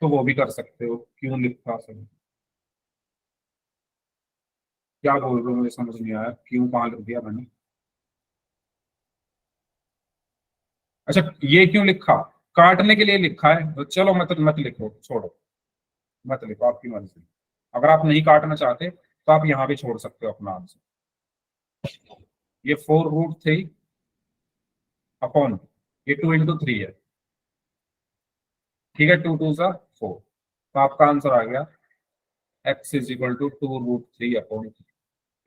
[SPEAKER 1] तो वो भी कर सकते हो। क्यों लिखा सर, क्या बोल रहे हो, मुझे समझ नहीं आया, क्यों कहाँ लिख दिया मैंने। अच्छा, ये क्यों लिखा, काटने के लिए लिखा है, तो चलो मत लिखो, छोड़ो, मत लिखो, आपकी मर्जी। अगर आप नहीं काटना चाहते तो आप यहाँ भी छोड़ सकते हो अपना आंसर। ये 4√3 अपॉन ये 2 × 3 है। ठीक है, 2 2 सा 4, तो आपका आंसर आ गया x is equal to 2√3 upon.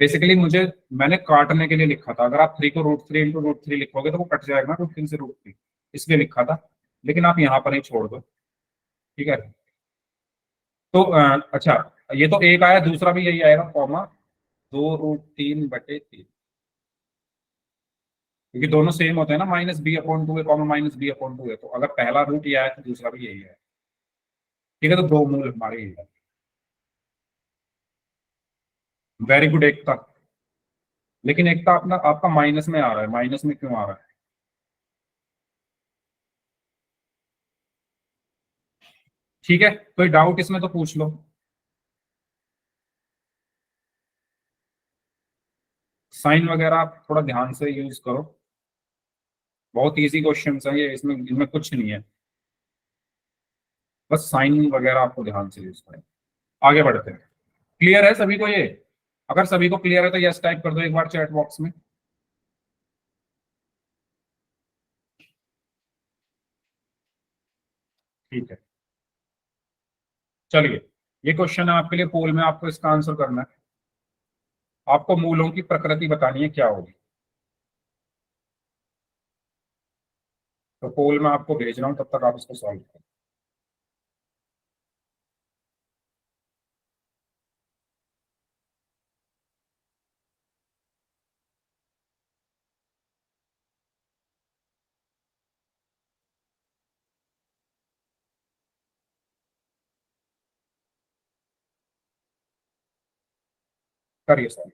[SPEAKER 1] Basically मुझे, मैंने काटने के लिए लिखा था, अगर आप 3 को √3 × √3 लिखोगे तो वो कट जाएगा ना, √3 से √3, इसलिए लिखा था, लेकिन आप यहाँ पर ही छोड़ दो। ठीक है, तो अच्छा, ये तो एक आया, दूसरा भी यही आएगा, कॉमा 2√3/3, क्योंकि दोनों सेम होते हैं ना, -b/2 है, कॉमा -b/2 है, तो अगर पहला रूट ये आया तो दूसरा भी यही है। ठीक है, तो दो मूल हमारे यही है। वेरी गुड एकता। लेकिन एक तो अपना आपका माइनस में आ रहा है, माइनस में क्यों आ रहा है? ठीक है, कोई डाउट इसमें तो पूछ लो। साइन वगैरह आप थोड़ा ध्यान से यूज करो, बहुत इजी क्वेश्चन है ये, इसमें इनमें कुछ नहीं है, बस साइन वगैरह आपको ध्यान से यूज करें। आगे बढ़ते हैं। क्लियर है सभी को ये? अगर सभी को क्लियर है तो यस टाइप कर दो एक बार चैट बॉक्स में। ठीक है, चलिए, ये क्वेश्चन है आपके लिए पोल में, आपको इसका आंसर करना है। आपको मूलों की प्रकृति बतानी है क्या होगी, तो पोल में आपको भेज रहा हूं, तब तक आप इसको सॉल्व करें। करिए सॉल्व।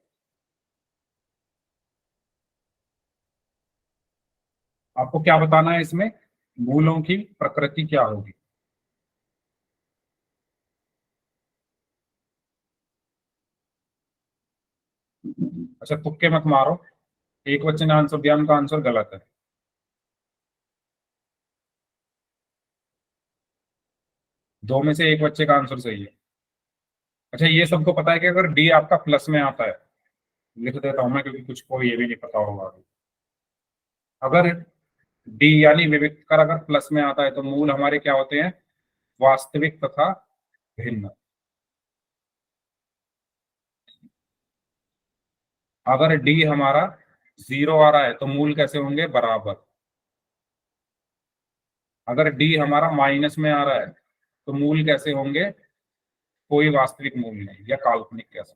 [SPEAKER 1] आपको क्या बताना है इसमें, मूलों की प्रकृति क्या होगी। अच्छा, तुक्के मत मारो, एक वचन आंसर दिया, उनका आंसर गलत है। दो में से एक बच्चे का आंसर सही है। अच्छा, ये सबको पता है कि अगर डी आपका प्लस में आता है, लिख देता हूं मैं क्योंकि कुछ को ये भी नहीं पता होगा अभी। अगर डी यानी विविक्त कर अगर प्लस में आता है तो मूल हमारे क्या होते हैं, वास्तविक तथा भिन्न। अगर डी हमारा जीरो आ रहा है तो मूल कैसे होंगे, बराबर। अगर डी हमारा माइनस में आ रहा है तो मूल कैसे होंगे, कोई वास्तविक मूल नहीं या काल्पनिक कैसे।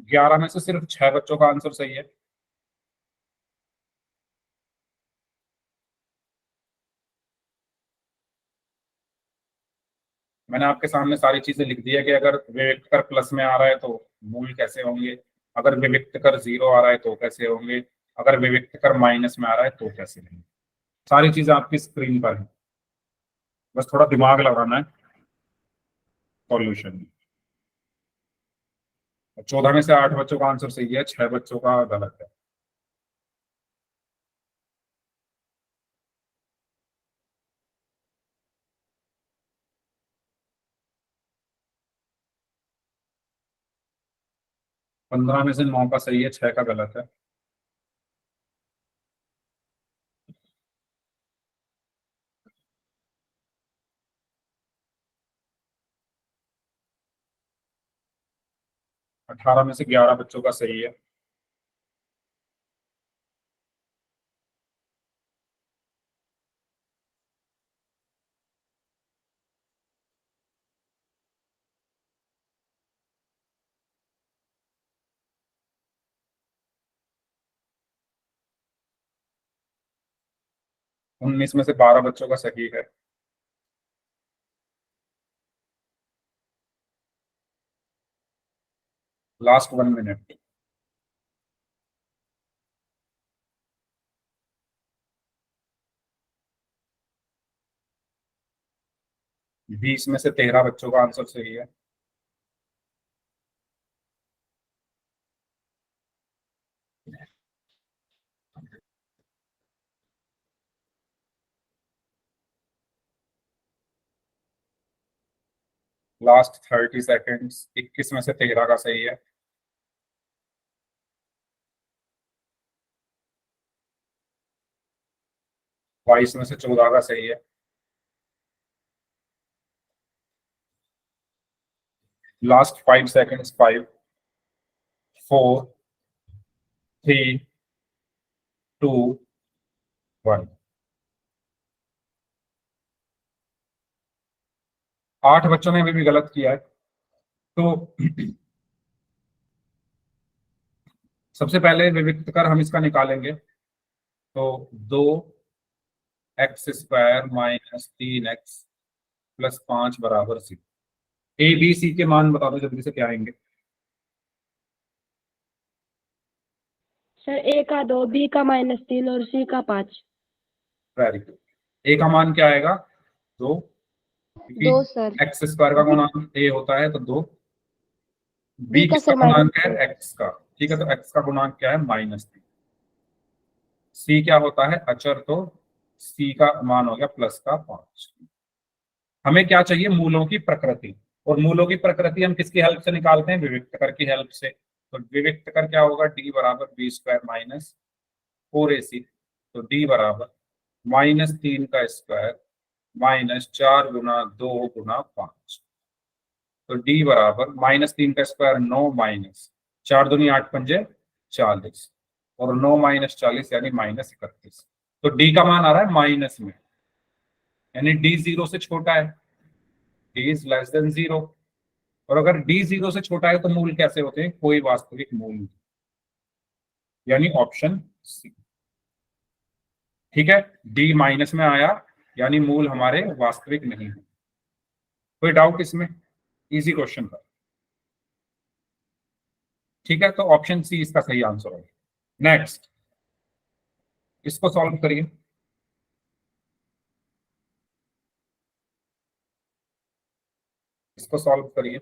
[SPEAKER 1] 11 में से सिर्फ 6 बच्चों का आंसर सही है। मैंने आपके सामने सारी चीजें लिख दी है कि अगर विविक्त कर प्लस में आ रहा है तो मूल कैसे होंगे, अगर विविक्त कर जीरो आ रहा है तो कैसे होंगे, अगर विविक्त कर माइनस में आ रहा है तो कैसे होंगे। सारी चीजें आपकी स्क्रीन पर है, बस थोड़ा दिमाग लगाना है सॉल्यूशन में। 14 में से 8 बच्चों का आंसर सही है, 6 बच्चों का गलत है। पंद्रह में से 9 का सही है, 6 का गलत है। अठारह में से 11 बच्चों का सही है। उन्नीस में से 12 बच्चों का सही है। Last 1 minute. 20 में से 13 बच्चों का आंसर सही है। Last 30 seconds. 21 में से 13 का सही है। 22 में से 14 का सही है। Last 5 seconds. 5, 4, 3, 2 1। 8 बच्चों ने अभी भी गलत किया है। तो सबसे पहले विविक्त कर हम इसका निकालेंगे। तो 2x² माइनस 3x प्लस 5 बराबर सी। ए बी सी के मान बता दो जल्दी से, क्या आएंगे?
[SPEAKER 4] सर ए का 2, बी का -3 और सी का 5।
[SPEAKER 1] Very good. ए का मान क्या आएगा? 2, क्योंकि
[SPEAKER 4] 2 सर।
[SPEAKER 1] x² का गुणांक ए होता है तो 2। बी
[SPEAKER 4] बी का
[SPEAKER 1] किसका
[SPEAKER 4] सर
[SPEAKER 1] गुणांक है?
[SPEAKER 4] -3।
[SPEAKER 1] x का। ठीक है, तो x का गुणांक क्या है? -3। सी क्या होता है? अचर, तो सी का मान हो गया +5। हमें क्या चाहिए? मूलों की प्रकृति। और मूलों की प्रकृति हम किसकी हेल्प से निकालते हैं? विविक्त कर की हेल्प से। तो विविक्त कर क्या होगा? d बराबर b² माइनस 4ac। तो d बराबर -3 का स्क्वायर माइनस 4 गुना 2 गुना 5। तो d बराबर -3 का स्क्वायर 9 माइनस 4 दूनी 8 पंजे 40 और 9 माइनस 40 यानी -31। तो d का मान आ रहा है माइनस में, यानी d 0 से छोटा है। d is less than 0। और अगर d 0 से छोटा है तो मूल कैसे होते हैं? कोई वास्तविक मूल नहीं। यानी ऑप्शन सी। ठीक है, d माइनस में आया यानी मूल हमारे वास्तविक नहीं है। कोई डाउट इसमें? इजी क्वेश्चन था। ठीक है, तो ऑप्शन सी इसका सही आंसर है। नेक्स्ट, इसको सॉल्व करिए। इसको सॉल्व करिए।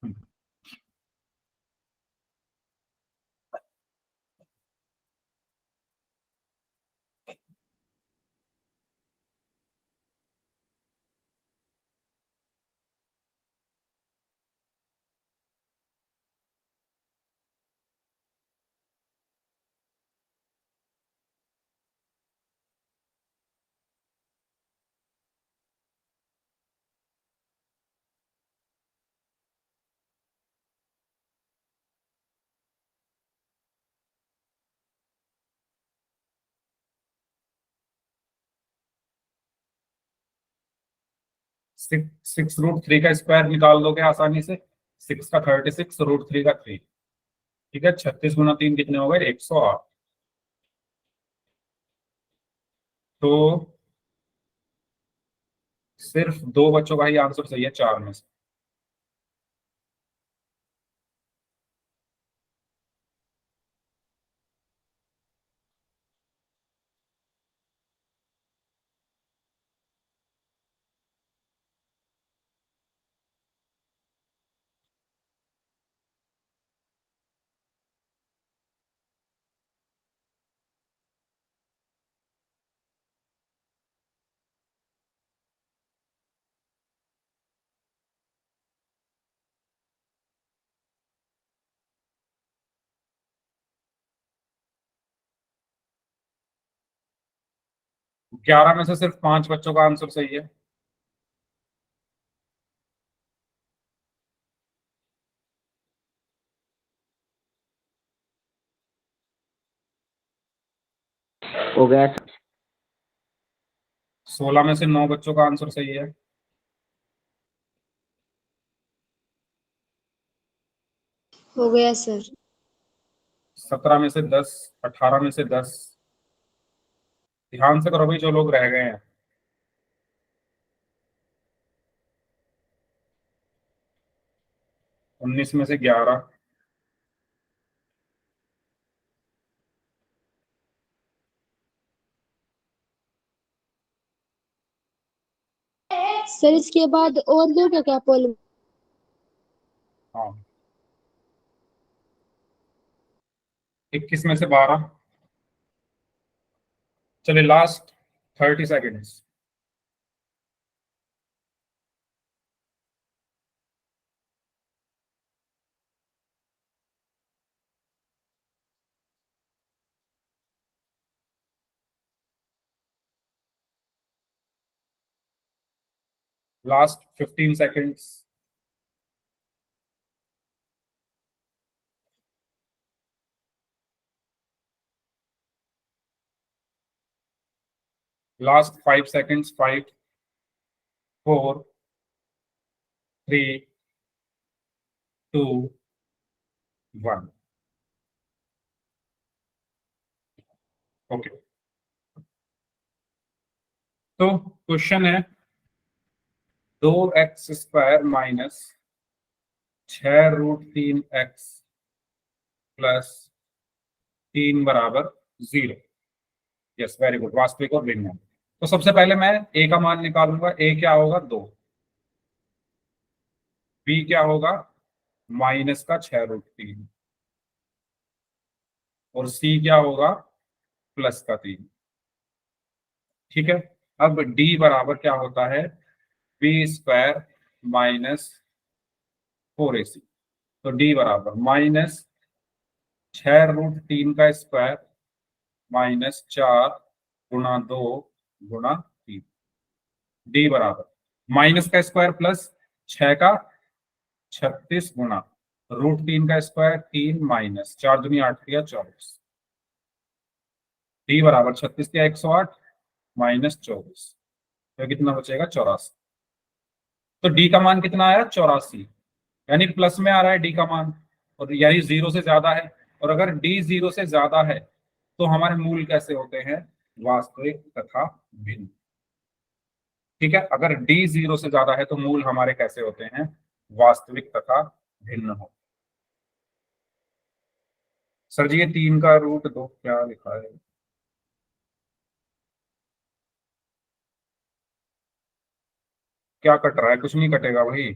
[SPEAKER 1] हम्म, 6√3 का स्क्वायर निकाल दोगे आसानी से। 6 का 36, √3 का 3। ठीक है, 36 गुना 3 कितने हो गए? 108। तो सिर्फ 2 बच्चों का ही आंसर सही है 4 में से। ग्यारह में से सिर्फ 5 बच्चों का आंसर सही है।
[SPEAKER 3] हो गया।
[SPEAKER 1] 16 में से 9 बच्चों का आंसर सही है।
[SPEAKER 4] हो गया सर।
[SPEAKER 1] 17 में से 10, 18 में से 10। ध्यान से करो भाई जो लोग रह गए हैं। 19 में से 11।
[SPEAKER 4] सर इसके बाद और दोगे क्या पोल?
[SPEAKER 1] हाँ, 21 में से 12। चलिए last 30 seconds. Last 15 seconds. Last 5 seconds. 5, 4, 3, 2, 1. Okay, तो क्वेश्चन है 2x² माइनस 6√3x प्लस 3 बराबर 0। यस, वेरी गुड, वास्तविक और भिन्न। तो सबसे पहले मैं a का मान निकालूंगा। a क्या होगा 2, b क्या होगा माइनस का 6√3 और c क्या होगा प्लस का 3। ठीक है, अब d बराबर क्या होता है b² माइनस 4ac। तो d बराबर माइनस 6√3 का स्क्वायर माइनस 4 गुणा 2 गुणा 3। डी बराबर माइनस का स्क्वायर प्लस 6 का 36 गुणा √3 का स्क्वायर 3 माइनस 4 दूनी 8 किया 24। डी बराबर 36 किया 108 माइनस 24, तो कितना बचेगा 84। तो डी का मान कितना आया 84, यानी प्लस में आ रहा है डी का मान, और यानी 0 से ज्यादा है। और अगर डी 0 से ज्यादा है तो हमारे मूल कैसे होते हैं वास्तविक तथा भिन्न। ठीक है, अगर डी 0 से ज्यादा है तो मूल हमारे कैसे होते हैं वास्तविक तथा भिन्न हो। सर जी ये 3 का √2 क्या लिखा है? क्या कट रहा है? कुछ नहीं कटेगा भाई।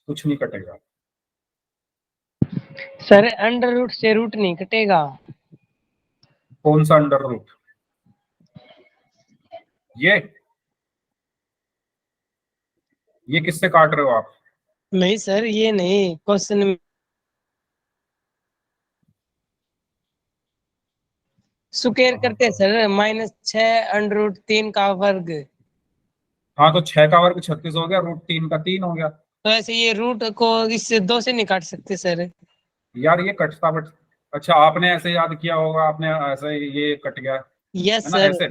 [SPEAKER 1] कुछ नहीं कटेगा
[SPEAKER 5] सर अंडर रूट से रूट नहीं कटेगा।
[SPEAKER 1] कौन सा अंडर रूट? ये किससे काट रहे हो आप?
[SPEAKER 5] नहीं सर ये नहीं क्वेश्चन में स्क्वायर करते हैं सर -6√3 का वर्ग।
[SPEAKER 1] हाँ, तो 6 का वर्ग 36 हो गया, √3 का 3 हो गया।
[SPEAKER 5] तो ऐसे ये रूट को इससे 2 से नहीं काट सकते सर।
[SPEAKER 1] यार ये कटता बट, अच्छा आपने ऐसे याद किया होगा, आपने ऐसे ये कट गया
[SPEAKER 5] यस
[SPEAKER 1] है ना
[SPEAKER 5] सर।
[SPEAKER 1] ऐसे।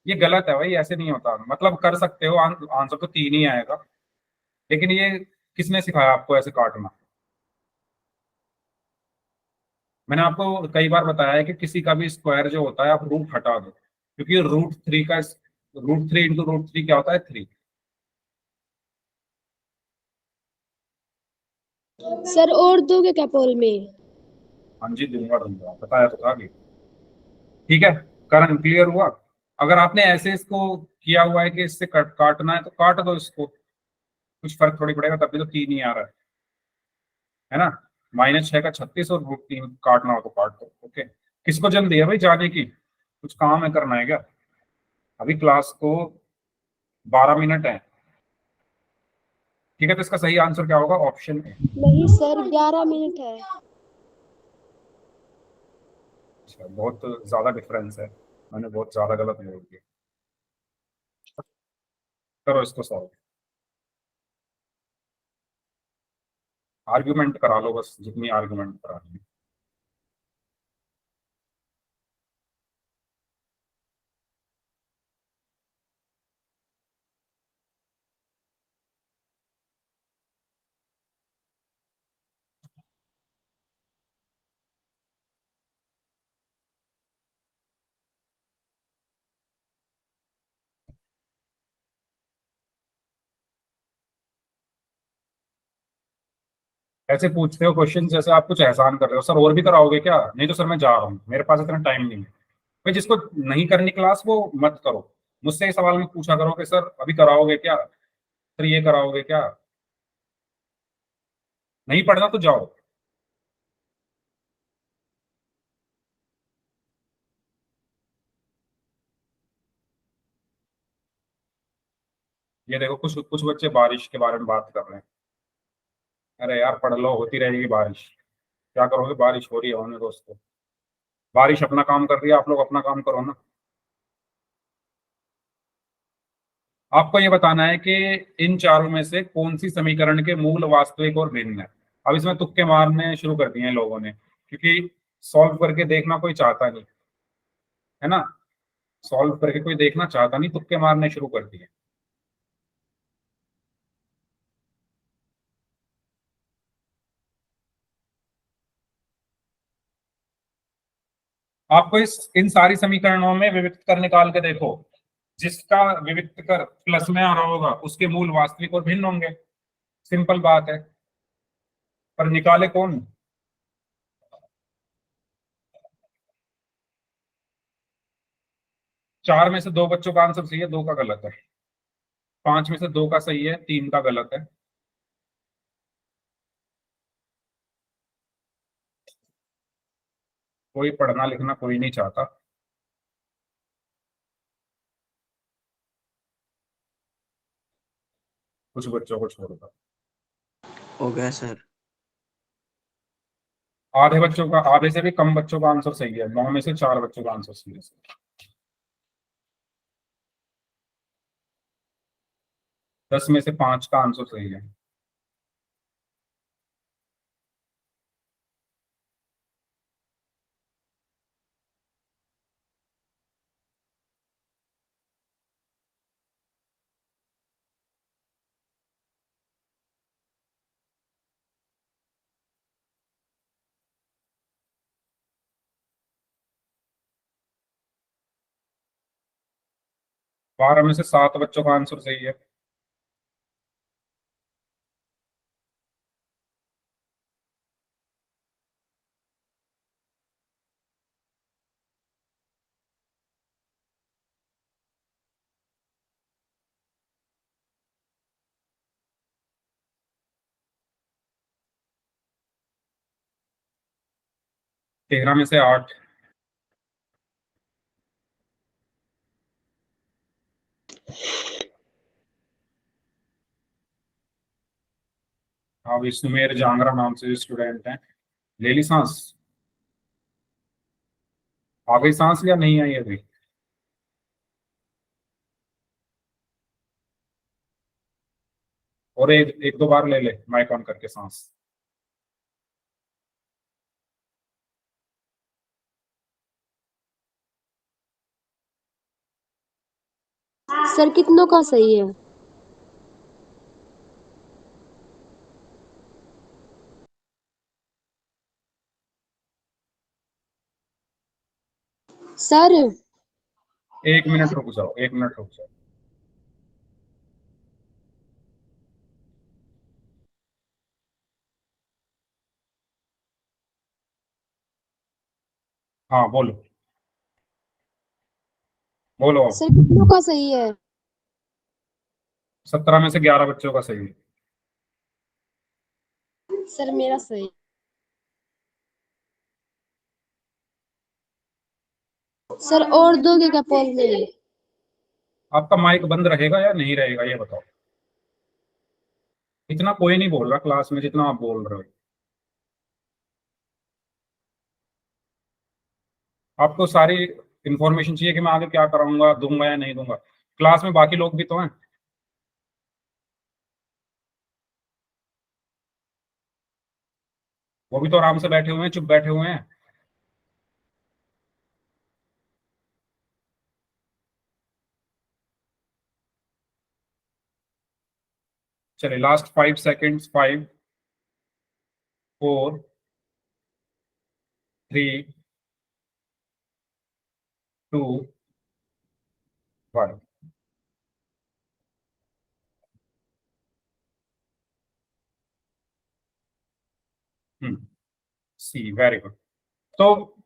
[SPEAKER 1] ये गलत है भाई, ऐसे नहीं होता। मतलब कर सकते हो, आंसर तो 3 ही आएगा, लेकिन ये किसने सिखाया आपको ऐसे काटना? मैंने आपको कई बार बताया है कि किसी का भी स्क्वायर जो होता है आप रूट हटा दो, क्योंकि √3 का √3 इंटू √3 क्या होता है 3।
[SPEAKER 4] सर और दोगे क्या पोल में?
[SPEAKER 1] हाँ जी दूंगा दूंगा, बताया तो था अभी। ठीक है, कारण क्लियर हुआ। अगर आपने ऐसे इसको किया हुआ है कि इससे काटना है तो काट दो इसको, कुछ फर्क थोड़ी पड़ेगा, तब भी तो 3 ही आ रहा है ना। -6 का 36 और √3 काटना हो तो काट दो। ओके, किसको जल्दी है भाई जाने की? कुछ काम है, करना है क्या? अभी क्लास को 12 मिनट है। ठीक है, तो इसका सही आंसर क्या होगा? Option A.
[SPEAKER 4] नहीं सर 11 मिनट है।
[SPEAKER 1] अच्छा, बहुत ज्यादा डिफरेंस है, मैंने बहुत ज्यादा गलत बोल दिया। करो इसको सॉल्व, आर्ग्यूमेंट करा लो बस, जितनी आर्ग्यूमेंट करानी है। ऐसे पूछते हो क्वेश्चन जैसे आप कुछ एहसान कर रहे हो। सर और भी कराओगे क्या? नहीं तो सर मैं जा रहा हूँ, मेरे पास इतना टाइम नहीं है। भाई जिसको नहीं करनी क्लास वो मत करो, मुझसे ये सवाल मत पूछा करो कि सर अभी कराओगे क्या, सर ये कराओगे क्या। नहीं पढ़ना तो जाओ। ये देखो कुछ कुछ बच्चे बारिश के बारे में बात कर रहे हैं। अरे यार पढ़ लो, होती रहेगी बारिश, क्या करोगे? बारिश हो रही है, होने दो उसको। बारिश अपना काम कर रही है, आप लोग अपना काम करो ना। आपको ये बताना है कि इन चारों में से कौन सी समीकरण के मूल वास्तविक और भिन्न है। अब इसमें तुक्के मारने शुरू कर दिए हैं लोगों ने, क्योंकि सॉल्व करके देखना कोई चाहता नहीं है ना, सॉल्व करके कोई देखना चाहता नहीं, तुक्के मारने शुरू कर दिए। आपको इस इन सारी समीकरणों में विविक्त कर निकाल के देखो, जिसका विविक्त कर प्लस में आ रहा होगा उसके मूल वास्तविक और भिन्न होंगे, सिंपल बात है। पर निकाले कौन? चार में से दो बच्चों का आंसर सही है, दो का गलत है। पांच में से दो का सही है, तीन का गलत है। कोई पढ़ना लिखना कोई नहीं चाहता। कुछ बच्चों को छोड़ दो।
[SPEAKER 3] हो गया सर।
[SPEAKER 1] आधे बच्चों का, आधे से भी कम बच्चों का आंसर सही है, 9 में से 4 बच्चों का आंसर सही है। 10 में से 5 का आंसर सही है। बारह में से 7 बच्चों का आंसर सही है। तेरह में से 8। हाँ, विष्णुमेर जांगरा नाम से स्टूडेंट हैं। ले ली सांस? आ गई सांस या नहीं आई अभी? और एक एक दो बार ले ले माइक ऑन करके सांस।
[SPEAKER 4] सर कितनों का सही है? सर
[SPEAKER 1] 1 मिनट रुक जाओ, 1 मिनट रुक जाओ। हाँ बोलो, बोलो।
[SPEAKER 4] सर कितनों का सही है?
[SPEAKER 1] 17 में से 11 बच्चों का सही है।
[SPEAKER 4] सर मेरा सही। सर और दोगे क्या पोल में?
[SPEAKER 1] आपका माइक बंद रहेगा या नहीं रहेगा ये बताओ। इतना कोई नहीं बोल रहा क्लास में जितना आप बोल रहे हो। आपको सारी इंफॉर्मेशन चाहिए कि मैं आगे क्या कराऊंगा, दूंगा या नहीं दूंगा। क्लास में बाकी लोग भी तो हैं। वो भी तो आराम से बैठे हुए हैं, चुप बैठे हुए हैं। चलिए लास्ट 5 सेकेंड्स। 5, 4, 3, 2, 1। सी, वेरी गुड। तो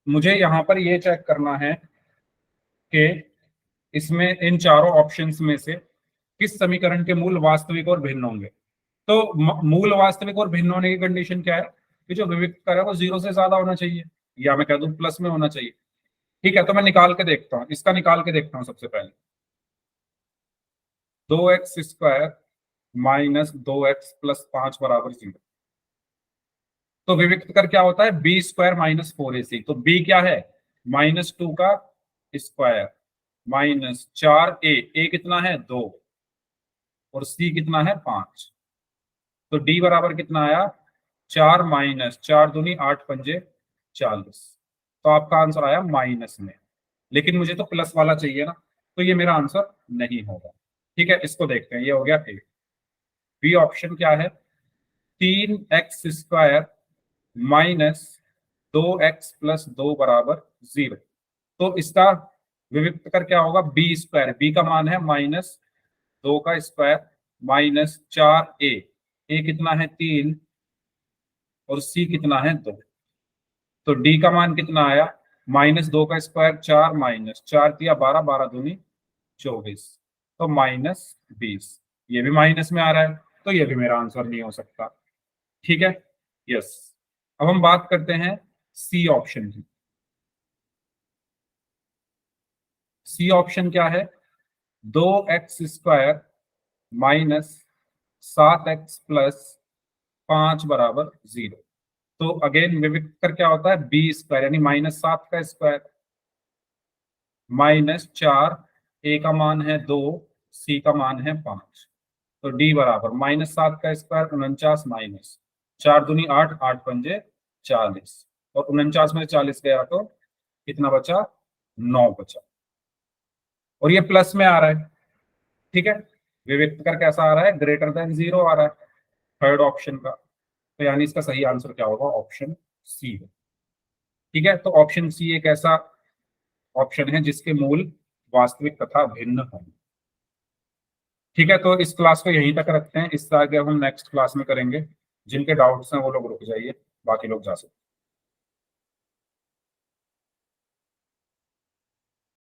[SPEAKER 1] मुझे यहाँ पर ये चेक करना है कि इसमें इन चारों ऑप्शंस में से किस समीकरण के मूल वास्तविक और भिन्न होंगे। तो मूल वास्तविक और भिन्न होने की कंडीशन क्या है कि जो विविक्त कर है वो 0 से ज्यादा होना चाहिए, या मैं कह दूं प्लस में होना चाहिए। ठीक है, तो मैं निकाल के देखता हूँ, इसका निकाल के देखता हूँ सबसे पहले। 2x² - 2x + 5 = 0। तो विविक्त कर क्या होता है, बी स्क्वायर माइनस 4ac। तो बी क्या है, -2 का स्क्वायर माइनस 4a कितना है 2 और c कितना है 5। तो d बराबर कितना आया 4 माइनस 4 दूनी 8 पंजे 40। तो आपका आंसर आया माइनस में, लेकिन मुझे तो प्लस वाला चाहिए ना, तो ये मेरा आंसर नहीं होगा। ठीक है, इसको देखते हैं, ये हो गया ए। बी ऑप्शन क्या है, 3x² माइनस 2x प्लस 2 बराबर 0। तो इसका विविक्त कर क्या होगा, बी स्क्वायर, बी का मान है -2 का स्क्वायर माइनस 4a, ए कितना है 3 और c कितना है 2। तो d का मान कितना आया, -2 का स्क्वायर 4 माइनस 4 दिया 12, 12 दूनी 24, तो -20। ये भी माइनस में आ रहा है, तो ये भी मेरा आंसर नहीं हो सकता। ठीक है, यस। अब हम बात करते हैं सी ऑप्शन की। सी ऑप्शन क्या है, 2x² माइनस 7x प्लस 5 बराबर 0। तो अगेन विविक्त कर क्या होता है, बी स्क्वायर यानी -7 का स्क्वायर माइनस 4, ए का मान है 2, सी का मान है 5। तो डी बराबर -7 का स्क्वायर 49 माइनस 4 दूनी 8, 8 पंजे 40 और 49 में 40 गया तो कितना बचा, 9 बचा, और ये प्लस में आ रहा है। ठीक है, विविक्त कर कैसा आ रहा है, ग्रेटर देन 0 आ रहा है थर्ड ऑप्शन का। तो यानी इसका सही आंसर क्या होगा, ऑप्शन सी है। ठीक है, तो ऑप्शन सी एक ऐसा ऑप्शन है जिसके मूल वास्तविक तथा भिन्न होंगे। ठीक है, तो इस क्लास को यहीं तक रखते हैं, इससे आगे हम नेक्स्ट क्लास में करेंगे। जिनके डाउट्स हैं वो लोग रुक जाइए, बाकी लोग जा सकते हैं।